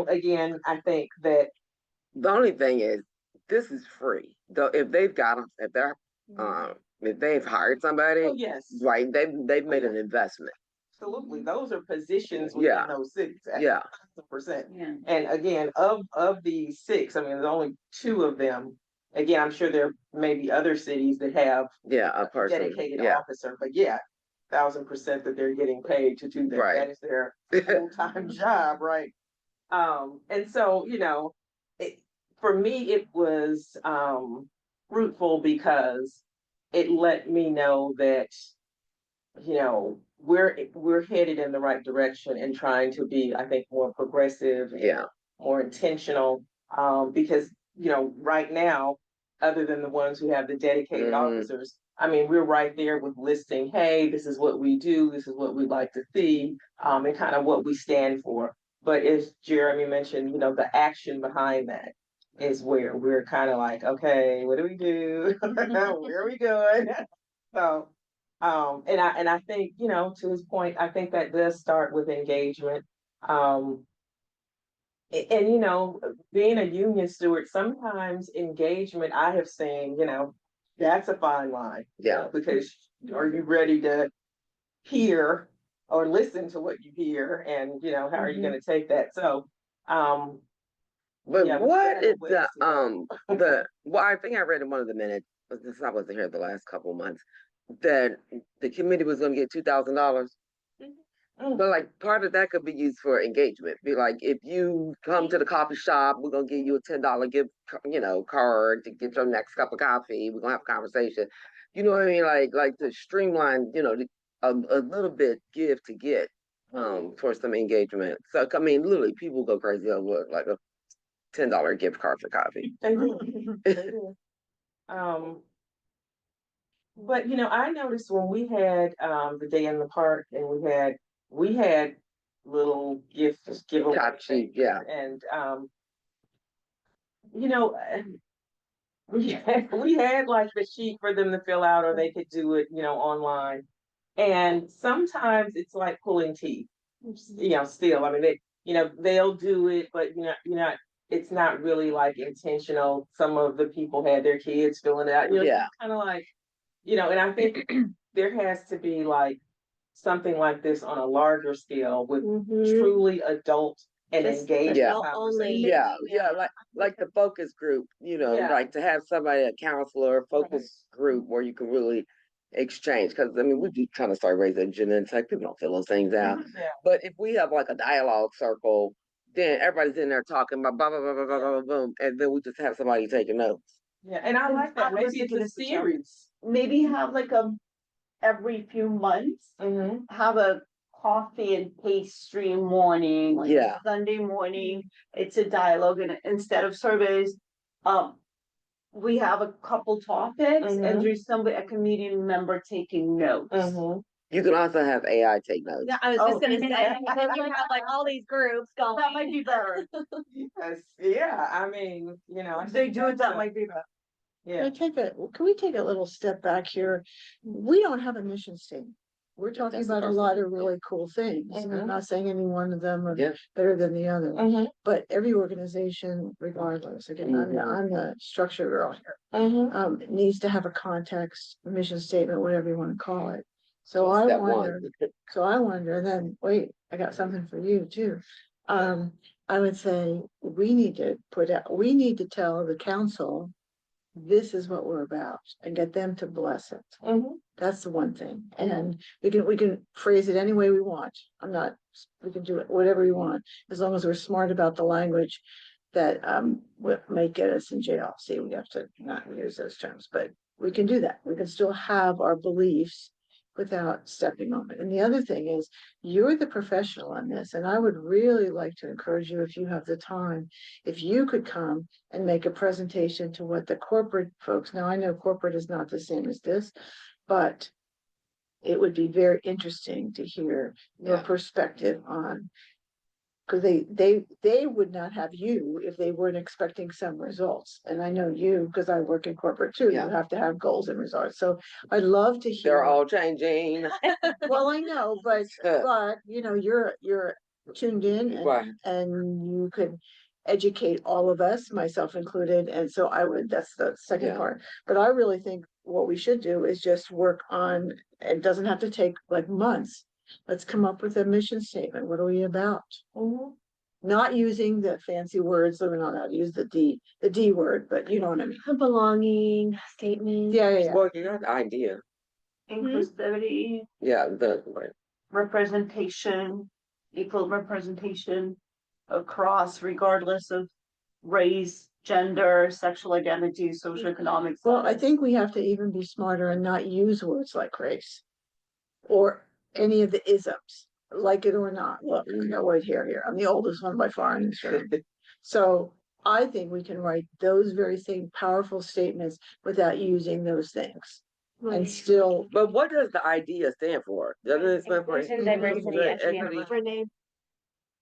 S1: again, I think that
S3: The only thing is, this is free. Though if they've got, if they've hired somebody,
S1: oh yes,
S3: right, they've made an investment.
S1: absolutely, those are positions
S3: Yeah.
S1: within those cities.
S3: Yeah.
S1: 100%.
S6: Yeah.
S1: And again, of the 6, I mean, there's only 2 of them. Again, I'm sure there may be other cities that have
S3: Yeah, a
S1: a
S3: person.
S1: dedicated
S3: Yeah.
S1: officer, but yeah, 1000% that they're getting paid to do that.
S3: Right.
S1: That is their full-time job, right? And so, for me, it was fruitful because it let me know that, we're headed in the right direction and trying to be, I think, more progressive and
S3: Yeah.
S1: more intentional. Because, right now, other than the ones who have the dedicated officers, I mean, we're right there with listing, hey, this is what we do, this is what we'd like to see, and kind of what we stand for. But as Jeremy mentioned, the action behind that is where we're kind of like, okay, what do we do? Where are we going? So And I think, you know, to his point, I think that does start with engagement. Um, and you know, being a union steward, sometimes engagement I have seen, you know, that's a fine line.
S3: Yeah.
S1: Because are you ready to hear or listen to what you hear, and you know, how are you
S2: Mhm.
S1: gonna take that? So,
S3: But
S1: yeah, we
S3: what
S1: have a
S3: is
S1: ways to go.
S3: well, I think I read in one of the minutes, but since I wasn't here the last couple of months, that the committee was gonna get $2,000.
S1: Mm.
S3: But like part of that could be used for engagement. Be like, if you come to the coffee shop, we're gonna give you a $10 gift, card to get your next cup of coffee. We're gonna have a conversation. You know what I mean? Like to streamline, a little bit give to get for some engagement. So I mean, literally, people go crazy over like a $10 gift card for coffee.
S1: They do. They do. But you know, I noticed when we had the day in the park, and we had little gifts giveaway
S3: Top sheet, yeah.
S1: and you know, we had like the sheet for them to fill out, or they could do it, you know, online. And sometimes it's like pulling teeth, you know, still. I mean, you know, they'll do it, but it's not really like intentional. Some of the people had their kids filling it out. You know,
S3: Yeah.
S1: kind of like, you know, and I think there has to be like something like this on a larger scale with
S2: Mhm.
S1: truly adult and
S2: Just
S1: engaged
S3: Yeah.
S2: adult only.
S1: conversation.
S3: Yeah, like the focus group,
S1: Yeah.
S3: like to have somebody, a counselor, focus group where you can really exchange. Because I mean, we do kind of start raising agenda and like people don't fill those things out.
S1: Yeah.
S3: But if we have like a dialogue circle, then everybody's in there talking about blah blah blah blah blah blah, blah boom, and then we just have somebody taking notes.
S1: Yeah, and I like that.
S6: I was
S1: Maybe it's
S6: thinking
S1: a
S6: this as well.
S1: series.
S6: Maybe have like every few months,
S1: Mm-hmm.
S6: have a coffee and pastry morning, like
S3: Yeah.
S6: Sunday morning. It's a dialogue, and instead of surveys, we have a couple topics,
S1: Mhm.
S6: and there's a community member taking notes.
S1: Mm-hmm.
S3: You can also have AI take notes.
S2: Yeah, I was
S6: Oh.
S2: just gonna say, because we have like all these groups going.
S6: That might be better.
S1: Yes, yeah, I mean, you know, I
S6: If they
S1: think
S6: do it,
S1: that's
S6: that
S1: a-
S6: might be better.
S1: yeah.
S7: Can we take a little step back here? We don't have a mission statement. We're talking
S1: That's the
S7: about a
S1: first
S7: lot
S1: thing.
S7: of really cool things.
S1: Mhm.
S7: I'm not saying any one of them are
S3: Yeah.
S7: better than the other,
S1: Mm-hmm.
S7: but every organization, regardless, again, I'm the structure girl here.
S1: Mm-hmm.
S7: It needs to have a context, a mission statement, whatever you want to call it. So I
S3: Step
S7: wonder,
S3: one.
S7: then, wait, I got something for you too. I would say we need to tell the council, this is what we're about, and get them to bless it.
S1: Mm-hmm.
S7: That's the one thing. And we can phrase it any way we want. We can do it whatever we want, as long as we're smart about the language that might get us in jail. See, we have to not use those terms, but we can do that. We can still have our beliefs without stepping on it. And the other thing is, you're the professional on this, and I would really like to encourage you, if you have the time, if you could come and make a presentation to what the corporate folks, now I know corporate is not the same as this, but it would be very interesting to hear your
S3: Yeah.
S7: perspective on, because they would not have you if they weren't expecting some results. And I know you, because I work in corporate too, you
S3: Yeah.
S7: have to have goals and results. So I'd love to hear.
S3: They're all changing.
S7: Well, I know, but you're tuned in
S3: Right.
S7: and you could educate all of us, myself included, and so that's the second
S3: Yeah.
S7: part. But I really think what we should do is just work on, it doesn't have to take like months. Let's come up with a mission statement. What are we about?
S1: Mm-hmm.
S7: Not using the fancy words, so we know how to use the D word, but you know what I mean.
S2: A belonging statement.
S7: Yeah.
S3: Well, you got the idea.
S6: Inclusivity,
S3: Yeah,
S6: representation, equal representation across, regardless of race, gender, sexual identity, socioeconomic.
S7: Well, I
S6: status.
S7: think we have to even be smarter and not use words like race or any of the isms, like it or not. Look, I got white hair here. I'm the oldest one by far in this room. So I think we can write those very same powerful statements without using those things. And still,
S3: but what does the idea stand for? Doesn't it stand for
S8: Inclusion, diversity, equity, and
S3: equity?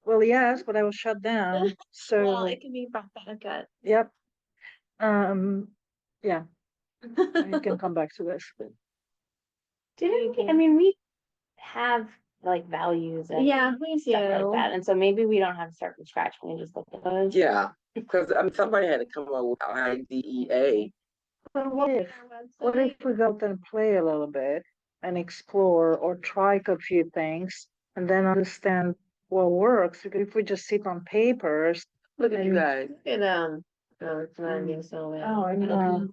S5: Well, yes, but I was shut down,
S2: Well,
S5: so,
S2: it can be brought back up.
S5: yep. Yeah, I can come back to this.
S8: Didn't, I mean, we have like values and
S2: Yeah, we
S8: stuff like
S2: do.
S8: that, and so maybe we don't have to start from scratch, we can just look at those.
S3: Yeah, because I mean, somebody had to come up with IDEA.
S5: But what if we go out and play a little bit and explore or try a few things and then understand what works? Because if we just sit on papers,
S3: Look at you guys.
S2: It, oh, it's not
S5: Mm.
S2: being so bad.
S7: Oh, I know.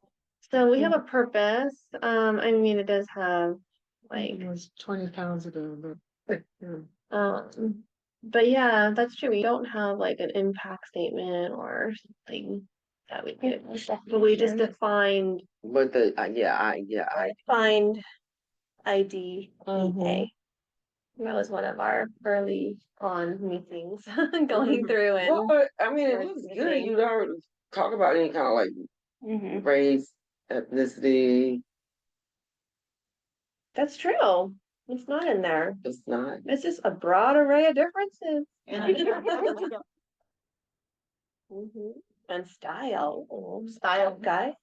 S2: So we have a purpose, I mean, it does have, like,
S7: It was 20 pounds ago, but.
S2: but yeah, that's true, we don't have like an impact statement or something that we could, but we just defined,
S3: But the, I
S2: defined IDEA.
S5: Mhm.
S2: That was one of our early on meetings, going through and.
S3: Well, I mean, it
S2: Right,
S3: was
S2: I
S3: good.
S2: think.
S3: You don't talk about any kind of like
S8: Mhm.
S3: race, ethnicity.
S2: That's true, it's not in there,
S3: It's not.
S2: it's just a broad array of differences. Mhm. And style guy.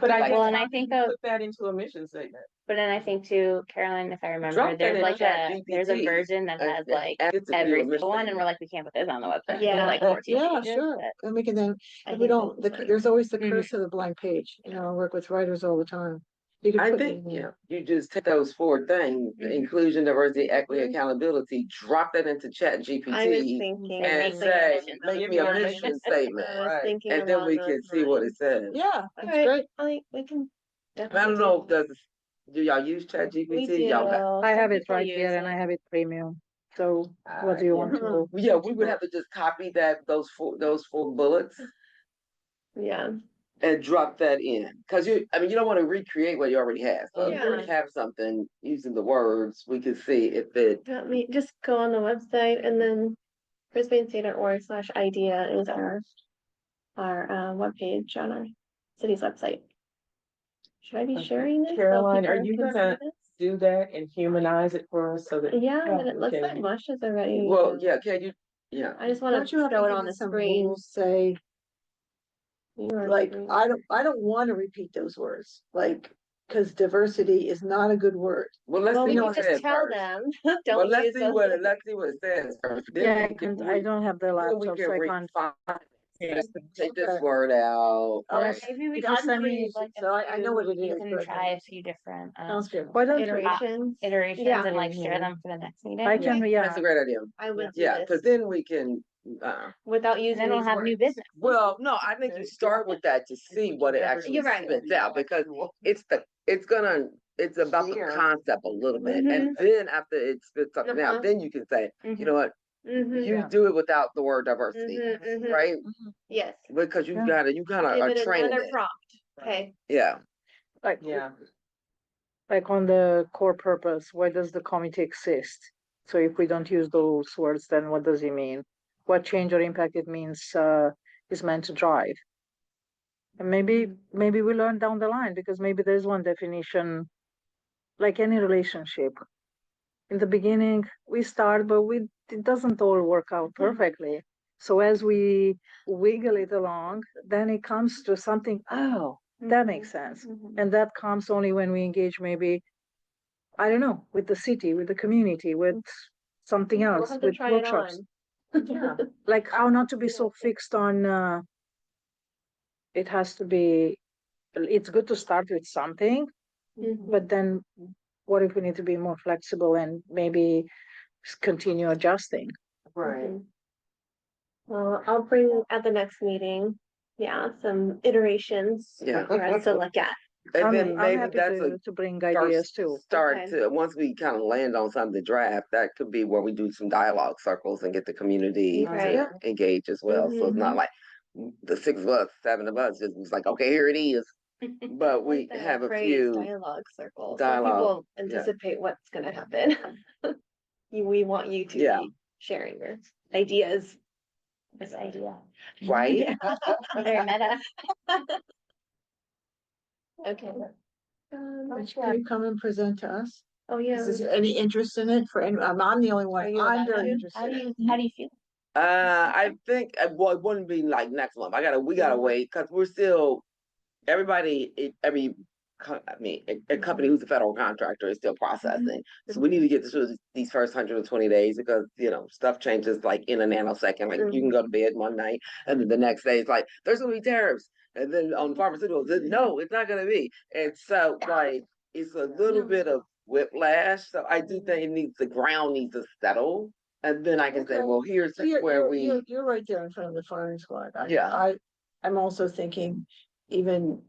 S1: But I
S3: Like-
S1: guess
S8: Well, and
S1: how
S8: I
S1: do
S8: think
S1: you
S8: of-
S1: put that into a mission statement.
S8: But then I think too, Carolyn, if I remember,
S3: Drop that
S8: there's
S3: in
S8: like
S3: ChatGPT.
S8: there's a version that has like every single one, and we're like, we can't put this on the website.
S2: Yeah.
S8: Like 14
S7: Yeah,
S8: pages,
S7: sure.
S8: but-
S7: And we can then,
S2: I
S7: if we
S2: think
S7: don't,
S2: that's
S7: there's always the
S8: Mhm.
S7: curse of the blank page, you know, I work with writers all the time. You can
S3: I
S7: put
S3: think,
S7: it in.
S3: yeah, you just take those four things,
S8: Mhm.
S3: inclusion, diversity, equity,
S2: Mhm.
S3: accountability, drop that into Chat
S2: I was
S3: GPT
S2: thinking.
S8: And
S3: and
S8: make
S2: something
S3: say,
S8: mission
S3: make
S1: Give
S3: me a
S1: me a
S3: mission
S1: mission
S3: statement.
S2: I was
S1: Right.
S2: thinking
S3: And then
S2: along
S3: we
S2: those
S3: can see what it
S2: lines.
S3: says.
S7: Yeah, that's
S2: Alright,
S7: great.
S2: we can.
S3: I don't
S2: definitely
S3: know,
S2: do
S3: do y'all use Chat
S2: We
S3: GPT? Y'all got,
S2: do.
S5: I
S2: Some
S5: have it
S2: people
S5: right
S2: use
S5: here and
S2: it.
S5: I have it premium. So what do you
S3: yeah.
S5: want to?
S3: Yeah, we would have to just copy those four bullets
S2: Yeah,
S3: and drop that in. Cause you don't want to recreate what you already have. So if you already
S2: Yeah.
S3: have something using the words, we can see if it,
S2: let me just go on the website and then brisbanestate.org/idea is our webpage on our city's website. Should I be
S1: Okay.
S2: sharing this? so
S1: Caroline, are
S2: people
S1: you
S2: can see
S1: gonna
S2: this?
S1: do that and humanize it for us so that?
S2: Yeah, but it
S1: we
S2: looks
S1: can-
S2: like Mush is already.
S3: well, yeah, can you, yeah.
S2: I just wanna
S7: Don't you have to
S2: show it
S7: give
S2: on the
S7: us some
S2: screen.
S7: rules, say,
S2: Your
S7: like,
S2: screen.
S7: I don't want to repeat those words, like, because diversity is not a good word.
S3: Well, let's
S2: Well,
S3: see
S2: we
S3: what
S2: can
S3: it says
S2: just tell
S3: first.
S2: them,
S3: Well,
S2: don't
S3: let's
S2: use
S3: see
S2: those.
S3: let's see what it says first. Then
S5: Yeah,
S3: we can
S5: I don't have the
S3: then we
S5: laptop,
S3: can
S5: so I can't.
S3: refine. Take this
S7: Okay.
S3: word out.
S7: All
S3: right?
S7: right.
S8: Maybe we
S7: I've
S8: just
S7: never
S8: need
S7: used it,
S8: like
S7: so I know what it
S8: you
S7: is,
S8: can
S7: but-
S8: try a few different
S7: Sounds good.
S5: Why don't we?
S2: Iterations.
S8: iterations
S2: Yeah.
S8: and like share
S1: Mhm.
S8: them for the next meeting.
S5: I can, yeah.
S3: That's a great idea.
S2: I would do
S3: Yeah, because
S2: this
S3: then we can,
S2: without
S8: And
S2: using
S8: then we'll
S2: these
S8: have new
S2: words.
S8: business.
S3: well, no, I think you start with that to see what it actually
S2: You're right.
S3: spits out, because it's about the
S1: Clear.
S3: concept a little bit, and
S2: Mhm.
S3: then after it spits something
S2: Uh-huh.
S3: out, then you can say, you know what,
S2: Mhm.
S3: you do it without the word diversity,
S2: Mhm, mhm.
S3: right?
S2: Yes.
S3: Because you
S5: Yeah.
S3: kind of
S2: Give
S3: are
S2: it
S3: training
S2: another
S3: it.
S2: prompt. Okay.
S3: Yeah,
S5: Like,
S1: Yeah,
S5: like on the core purpose, why does the committee exist? So if we don't use those words, then what does it mean? What change or impact it means is meant to drive? And maybe we learn down the line, because maybe there's one definition, like any relationship. In the beginning, we start, but it doesn't all work out perfectly. So as we wiggle it along, then it comes to something, oh, that makes sense. And that comes only when we engage, maybe, I don't know, with the city, with the community, with something
S2: We'll
S5: else,
S2: have to
S5: with
S2: try it
S5: workshops.
S2: on.
S1: yeah.
S5: Like how not to be so fixed on, it has to be, it's good to start with something,
S2: Mhm.
S5: but then what if we need to be more flexible and maybe continue adjusting?
S1: Right.
S2: Mhm. Well, I'll bring at the next meeting, some iterations
S3: Yeah.
S2: for us to look at.
S3: and then
S5: I'm
S3: maybe
S5: happy
S3: that's a
S5: to bring ideas
S3: first
S5: too.
S3: start
S2: Okay.
S3: to, once we kind of land on something to draft, that could be where we do some dialogue circles and get the community
S2: Right.
S3: to engage as well. So it's not like the 6 of us, 7 of us, just was like, okay, here it is. But we
S2: Like the
S3: have a
S2: phrase
S3: few
S2: dialogue circle, so
S3: dialogue,
S2: people
S3: yeah.
S2: anticipate what's gonna happen. We want you to
S3: Yeah.
S2: be sharing your ideas.
S8: This idea.
S3: right.
S8: Very meta.
S2: Okay.
S7: Can you come and present to us?
S2: Oh, yeah.
S7: Is there any interest in it for any, I'm the only
S2: Are
S7: one,
S2: you
S7: I'm
S2: allowed
S7: very
S2: to?
S7: interested.
S8: How do you feel?
S3: I think, well, it wouldn't be like next month. We gotta wait, because we're still, everybody, a company who's a federal contractor is still processing. So we need to get through these first 120 days because, you know, stuff changes like in a nanosecond. Like you can go to bed one night and then the next day it's like, there's gonna be tariffs. And then on pharmaceuticals, no, it's not gonna be. And so like, it's a little bit of whiplash. So I do think the ground needs to settle. And then I can say,
S7: Okay.
S3: well, here's
S7: So You're,
S3: where
S7: you're right there in front of the firing squad.
S3: Yeah.
S7: I'm also thinking even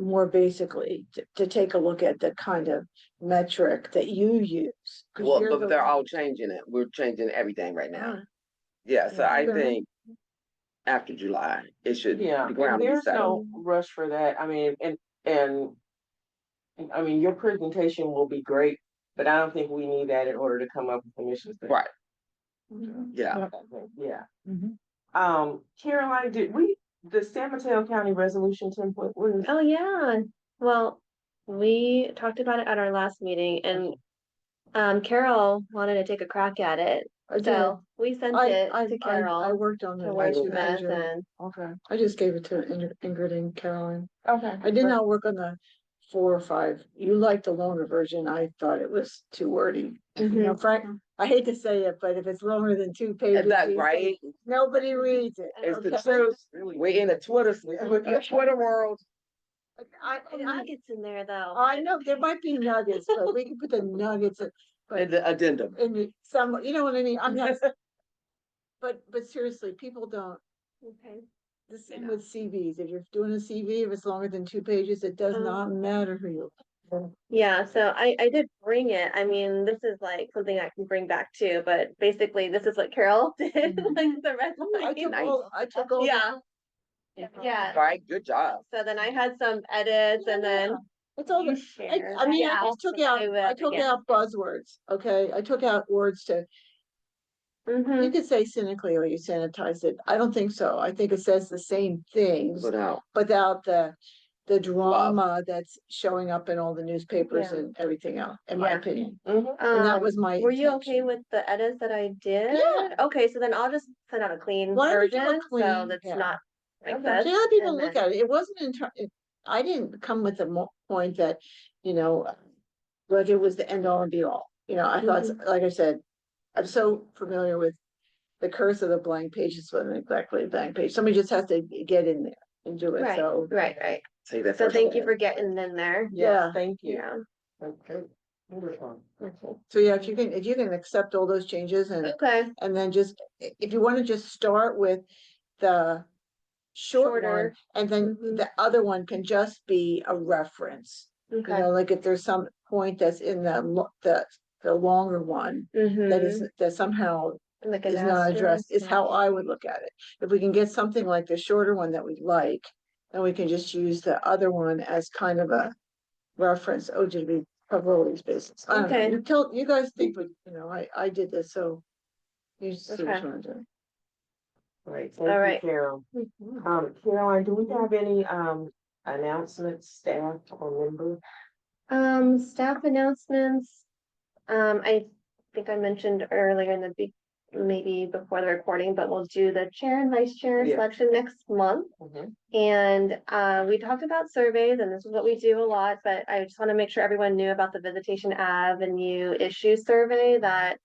S7: more basically to take a look at the kind of metric that you use. 'Cause
S3: well,
S7: you're
S3: but
S7: the
S3: they're
S7: one-
S3: all changing it. We're changing everything right now.
S7: Ah,
S3: Yeah, so I
S7: Okay.
S3: think after July, it should,
S1: Yeah,
S3: the
S1: and
S3: ground be
S1: there's
S3: settled.
S1: no rush for that. I mean, and I mean, your presentation will be great, but I don't think we need that in order to come up with a mission statement.
S3: Right,
S7: okay.
S3: yeah.
S1: Yeah.
S5: Mhm.
S1: Caroline, the San Mateo County resolution template, what is?
S2: Oh, yeah. Well, we talked about it at our last meeting and Carol wanted to take a crack at it.
S7: I did.
S2: So we sent it to
S7: I
S2: Carol
S7: worked on
S2: to
S7: it.
S2: work
S7: as
S2: with
S7: usual.
S2: and
S1: Okay.
S7: I just gave it to Ingrid and Caroline.
S1: Okay.
S7: I did not work on the 4 or 5. You liked the longer version. I thought it was too wordy. You know, Frank, I hate to say it, but if it's longer than 2 pages.
S3: Is that
S7: these
S3: right?
S7: days, nobody reads it.
S3: It's the
S7: okay?
S3: truth. We're in the Twitter world.
S2: nuggets in there though.
S7: I know there might be nuggets, but we can put the nuggets in,
S3: And the addendum.
S7: some, you know what I mean? I'm not. But seriously, people don't.
S2: Okay.
S7: The same with CVs. If you're doing a CV, if it's longer than 2 pages, it does not matter who you.
S2: Yeah, so I did bring it. I mean, this is like something I can bring back too, but basically this is what Carol did, like the resume.
S7: I took all.
S2: Yeah. Yeah.
S3: All right, good job.
S2: So then I had some edits and then
S7: It's all.
S2: you
S7: I
S2: share.
S7: I mean, I
S2: Yeah,
S7: just took
S2: so
S7: out.
S2: I will,
S7: I took
S2: yeah.
S7: out buzzwords. Okay, I took out words to. You
S2: Mhm.
S7: could say cynically or you sanitize it. I don't think so. I think it says the same things
S3: Without,
S7: without the drama that's showing up in all the newspapers
S2: Yeah.
S7: and everything else, in my
S2: Yeah.
S7: opinion.
S1: Mhm.
S7: And that was my
S2: Were you okay
S7: intention.
S2: with the edits that I did?
S7: Yeah.
S2: Okay, so then I'll just send out a clean
S7: Why don't we do a
S2: version, so
S7: clean-
S2: that's
S7: yeah.
S2: not like
S1: Okay.
S2: this.
S7: So let people
S2: and
S7: look
S2: then-
S7: at it. It wasn't I didn't come with the point that, you know, like it was the end all and be all. You know, I thought, like I said, I'm so familiar with the curse of the blank page. It's wasn't exactly a blank page. Somebody just has to get in there and do it.
S2: Right,
S7: So
S2: right.
S3: say that
S2: So
S3: first.
S2: thank you for getting in there.
S7: yeah.
S1: Thank you.
S2: Yeah.
S1: Okay. Wonderful.
S7: So yeah, if you can accept all those changes
S2: Okay.
S7: and then just, if you want to just start with the short one,
S2: Shorter.
S7: and then
S2: Mhm.
S7: the other one can just be a reference. You
S2: Okay.
S7: know, like if there's some point that's in the longer one
S2: Mm-hmm.
S7: that somehow
S2: Like
S7: is
S2: an
S7: not addressed, is
S2: asterisk.
S7: how I would look at it. If we can get something like the shorter one that we like, then we can just use the other one as kind of a reference. Oh, did we cover all these bases? I don't know.
S2: Okay.
S7: You guys think, but you know, I did this, so you see what
S2: Okay.
S7: you want to do.
S1: Great.
S2: All
S1: Thank you,
S2: right.
S1: Carol. Caroline, do we have any announcements, staff or member?
S2: Staff announcements. I think I mentioned earlier in the maybe before the recording, but we'll do the chair and vice chair
S1: Yeah.
S2: selection next month.
S1: Mhm.
S2: And we talked about surveys, and this is what we do a lot, but I just want to make sure everyone knew about the Visitation Avenue issue survey that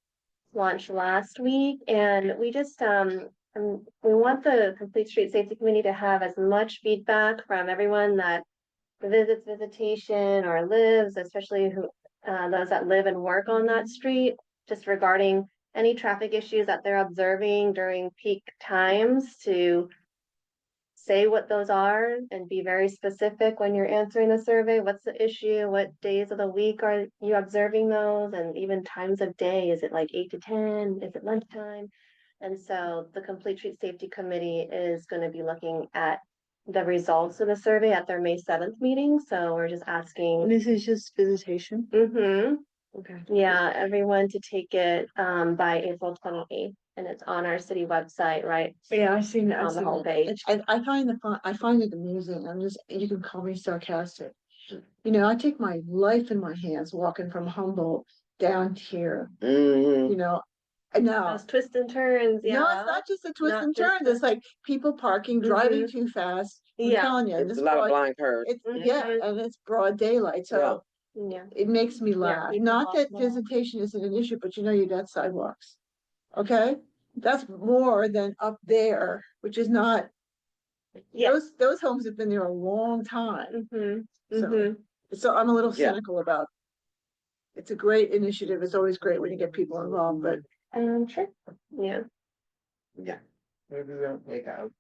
S2: launched last week. And we just we want the Complete Street Safety Committee to have as much feedback from everyone that visits Visitation or lives, especially who those that live and work on that street, just regarding any traffic issues that they're observing during peak times, to say what those are and be very specific when you're answering the survey. What's the issue? What days of the week are you observing those? And even times of day. Is it like 8 to 10? Is it lunchtime? And so the Complete Street Safety Committee is going to be looking at the results of the survey at their May 7th meeting. So we're just asking.
S5: This is just visitation. Okay.
S2: Yeah, everyone to take it by April 28th, and it's on our city website, right?
S7: Yeah, I've seen it.
S2: On the homepage.
S7: I find it amusing. You can call me sarcastic. You know, I take my life in my hands walking from Humboldt down here.
S3: Mhm.
S7: You know, And now,
S2: Those twists and turns, yeah.
S7: no, it's not just the twists
S2: Not
S7: and
S2: just
S7: turns,
S2: the-
S7: it's like people parking, driving too fast. I'm
S2: Yeah.
S7: telling you,
S3: It's
S7: this
S3: a lot of
S7: broad,
S3: blind curves.
S7: it's, yeah,
S2: Mhm.
S7: and it's broad daylight, so
S2: Yeah.
S7: it makes me laugh.
S2: people
S7: Not
S2: walk
S7: that
S2: more.
S7: visitation isn't an issue, but you know, you got sidewalks. Okay, that's more than up there, which is not,
S2: Yeah.
S7: those homes have been there a long time.
S2: Mm-hmm.
S7: So,
S2: Mm-hmm.
S7: so I'm a little
S3: Yeah.
S7: cynical about. It's a great initiative. It's always great when you get people involved, but
S2: Sure. Yeah.
S3: Yeah.
S1: Maybe we'll make out.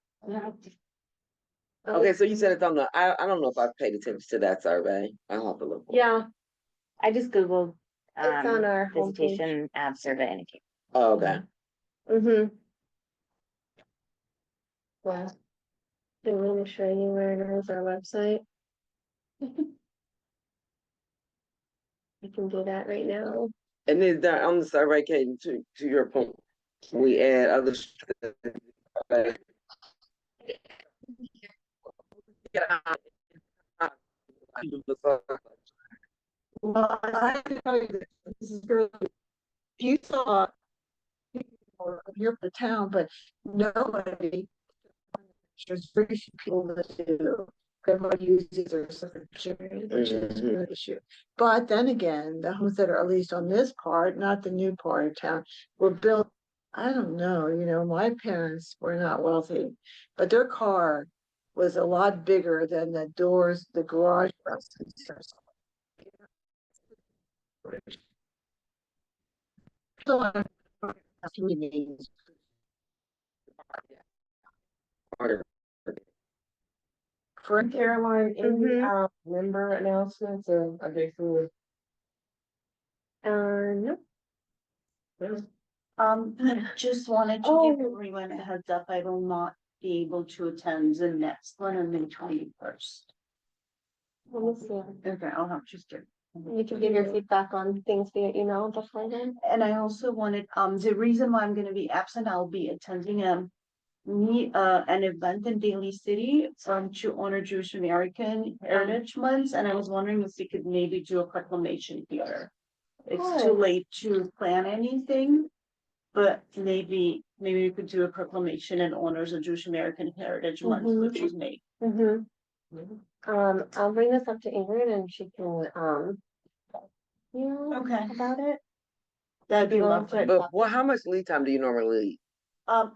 S3: Okay, so you said it's on the, I don't know if I've paid attention to that survey. I'll have to look. for it.
S8: Yeah, I just Googled,
S2: It's on our homepage.
S8: visitation ad survey and it came.
S3: Oh, okay.
S2: Mm-hmm. Well, do we want to show you where it is, our website? I can do that right now.
S3: And then that on the survey, Katie, to your point, we add other.
S7: well, I have to tell you that this is really, you saw people here for the town, but nobody. There's very few people that do. Everybody uses their secretary, which is
S3: Mhm.
S7: an issue. But then again, the homes that are at least on this part, not the new part of town, were built. I don't know, you know, my parents were not wealthy, but their car was a lot bigger than the doors, the garage. So I'm- For
S1: Caroline, any
S2: Mhm.
S1: member announcements or are they through?
S2: No.
S6: Just wanted to
S2: Oh.
S6: give everyone a heads up, I will not be able to attend the next one on May 21st.
S2: Let me see.
S6: Okay, I'll have to do.
S2: You can give your feedback on things via email before then.
S6: And I also wanted, the reason why I'm gonna be absent, I'll be attending, an event in Daly City, to honor Jewish American Heritage Month, and I was wondering if we could maybe do a proclamation here. It's too
S2: Good.
S6: late to plan anything, but maybe we could do a proclamation in honors of Jewish American Heritage Month,
S2: Mhm.
S6: which is May.
S2: I'll bring this up to Ingrid and she can,
S6: Okay.
S2: about it.
S6: That'd be
S2: You want
S6: lovely.
S2: to-
S3: But well, how much lead time do you normally leave?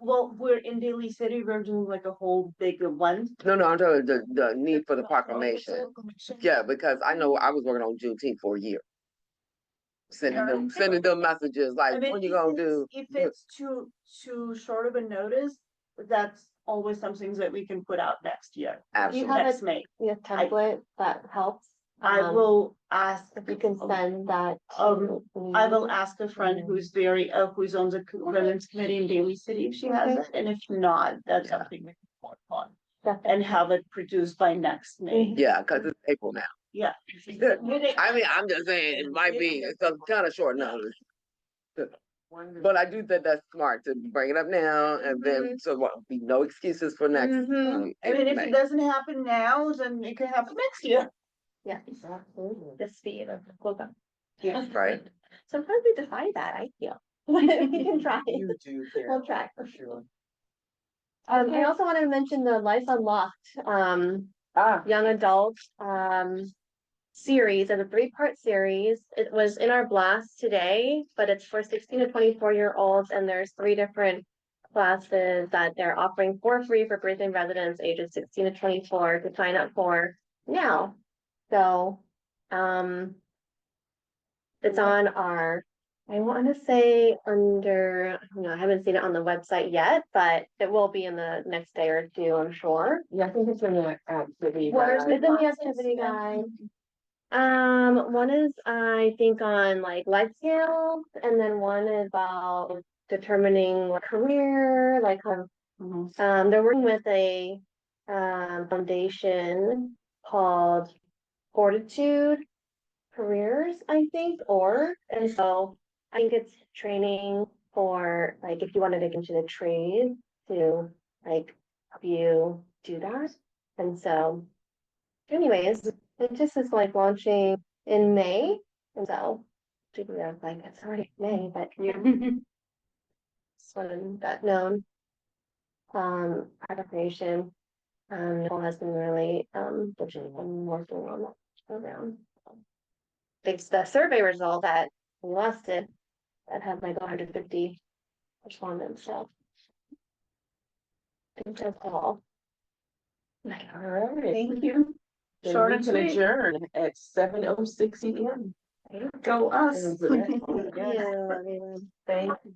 S6: Well, we're in Daly City, we're doing like a whole big one.
S3: No, I'm talking the need for the proclamation. Yeah, because I know I was working on Juneteenth for a year. Sending them messages
S6: I
S3: like,
S6: mean,
S3: what you gonna do?
S6: If it's too short of a notice, that's always some things that we can put out next year,
S3: Absolutely.
S2: have
S6: next May.
S2: Yeah, template that helps.
S6: I will ask.
S2: If you can send that.
S6: Um, I will
S2: me.
S6: ask a friend who's who's on the governance committee in Daly City if she has it, and if not, that's
S3: Yeah.
S6: something we can work on.
S2: Definitely.
S6: And have it produced by next May.
S3: Yeah, cause it's April now.
S6: Yeah.
S3: I mean, I'm just saying, it might be, it's a kind of short notice. But I do think that's smart to bring it up now and then, so there won't be no excuses for next.
S2: Mhm.
S6: I mean, if
S3: May.
S6: it doesn't happen now, then it could happen next year.
S2: Yeah, absolutely. The speed of the book.
S6: Yeah.
S3: Right.
S2: Sometimes we defy that, I feel. We can try.
S1: You do.
S2: We'll try.
S1: For sure.
S2: I also want to mention the Life Unlocked, young adult, series, as a 3-part series. It was in our blast today, but it's for 16 to 24-year-olds, and there's 3 different classes that they're offering for free for Brisbane residents ages 16 to 24 to sign up for now. So, it's on our, I want to say under, I haven't seen it on the website yet, but it will be in the next day or 2, I'm sure.
S1: Yeah, I think it's in the activity.
S2: Where's
S1: guide.
S2: it's in the activity guide. One is, I think, on like life skills, and then one is about determining what career, like, they're working with a foundation called Fortitude Careers, I think, and so I think it's training for, like, if you wanted to get into the trade to, like, help you do that. And so anyways, it just is like launching in May, and so, like, it's already May, but when got known. Product Nation, Nicole has been really, diligent in working on that program. It's the survey result that we lost it, that had like 150 respondents, so. I think that's all. Like,
S1: All right.
S6: Thank you.
S1: Then
S6: Short
S1: we
S6: and
S1: can
S6: sweet.
S1: adjourn at 7:06 PM.
S6: Go us.
S1: Yeah.
S2: yeah, everyone.
S1: Thank you.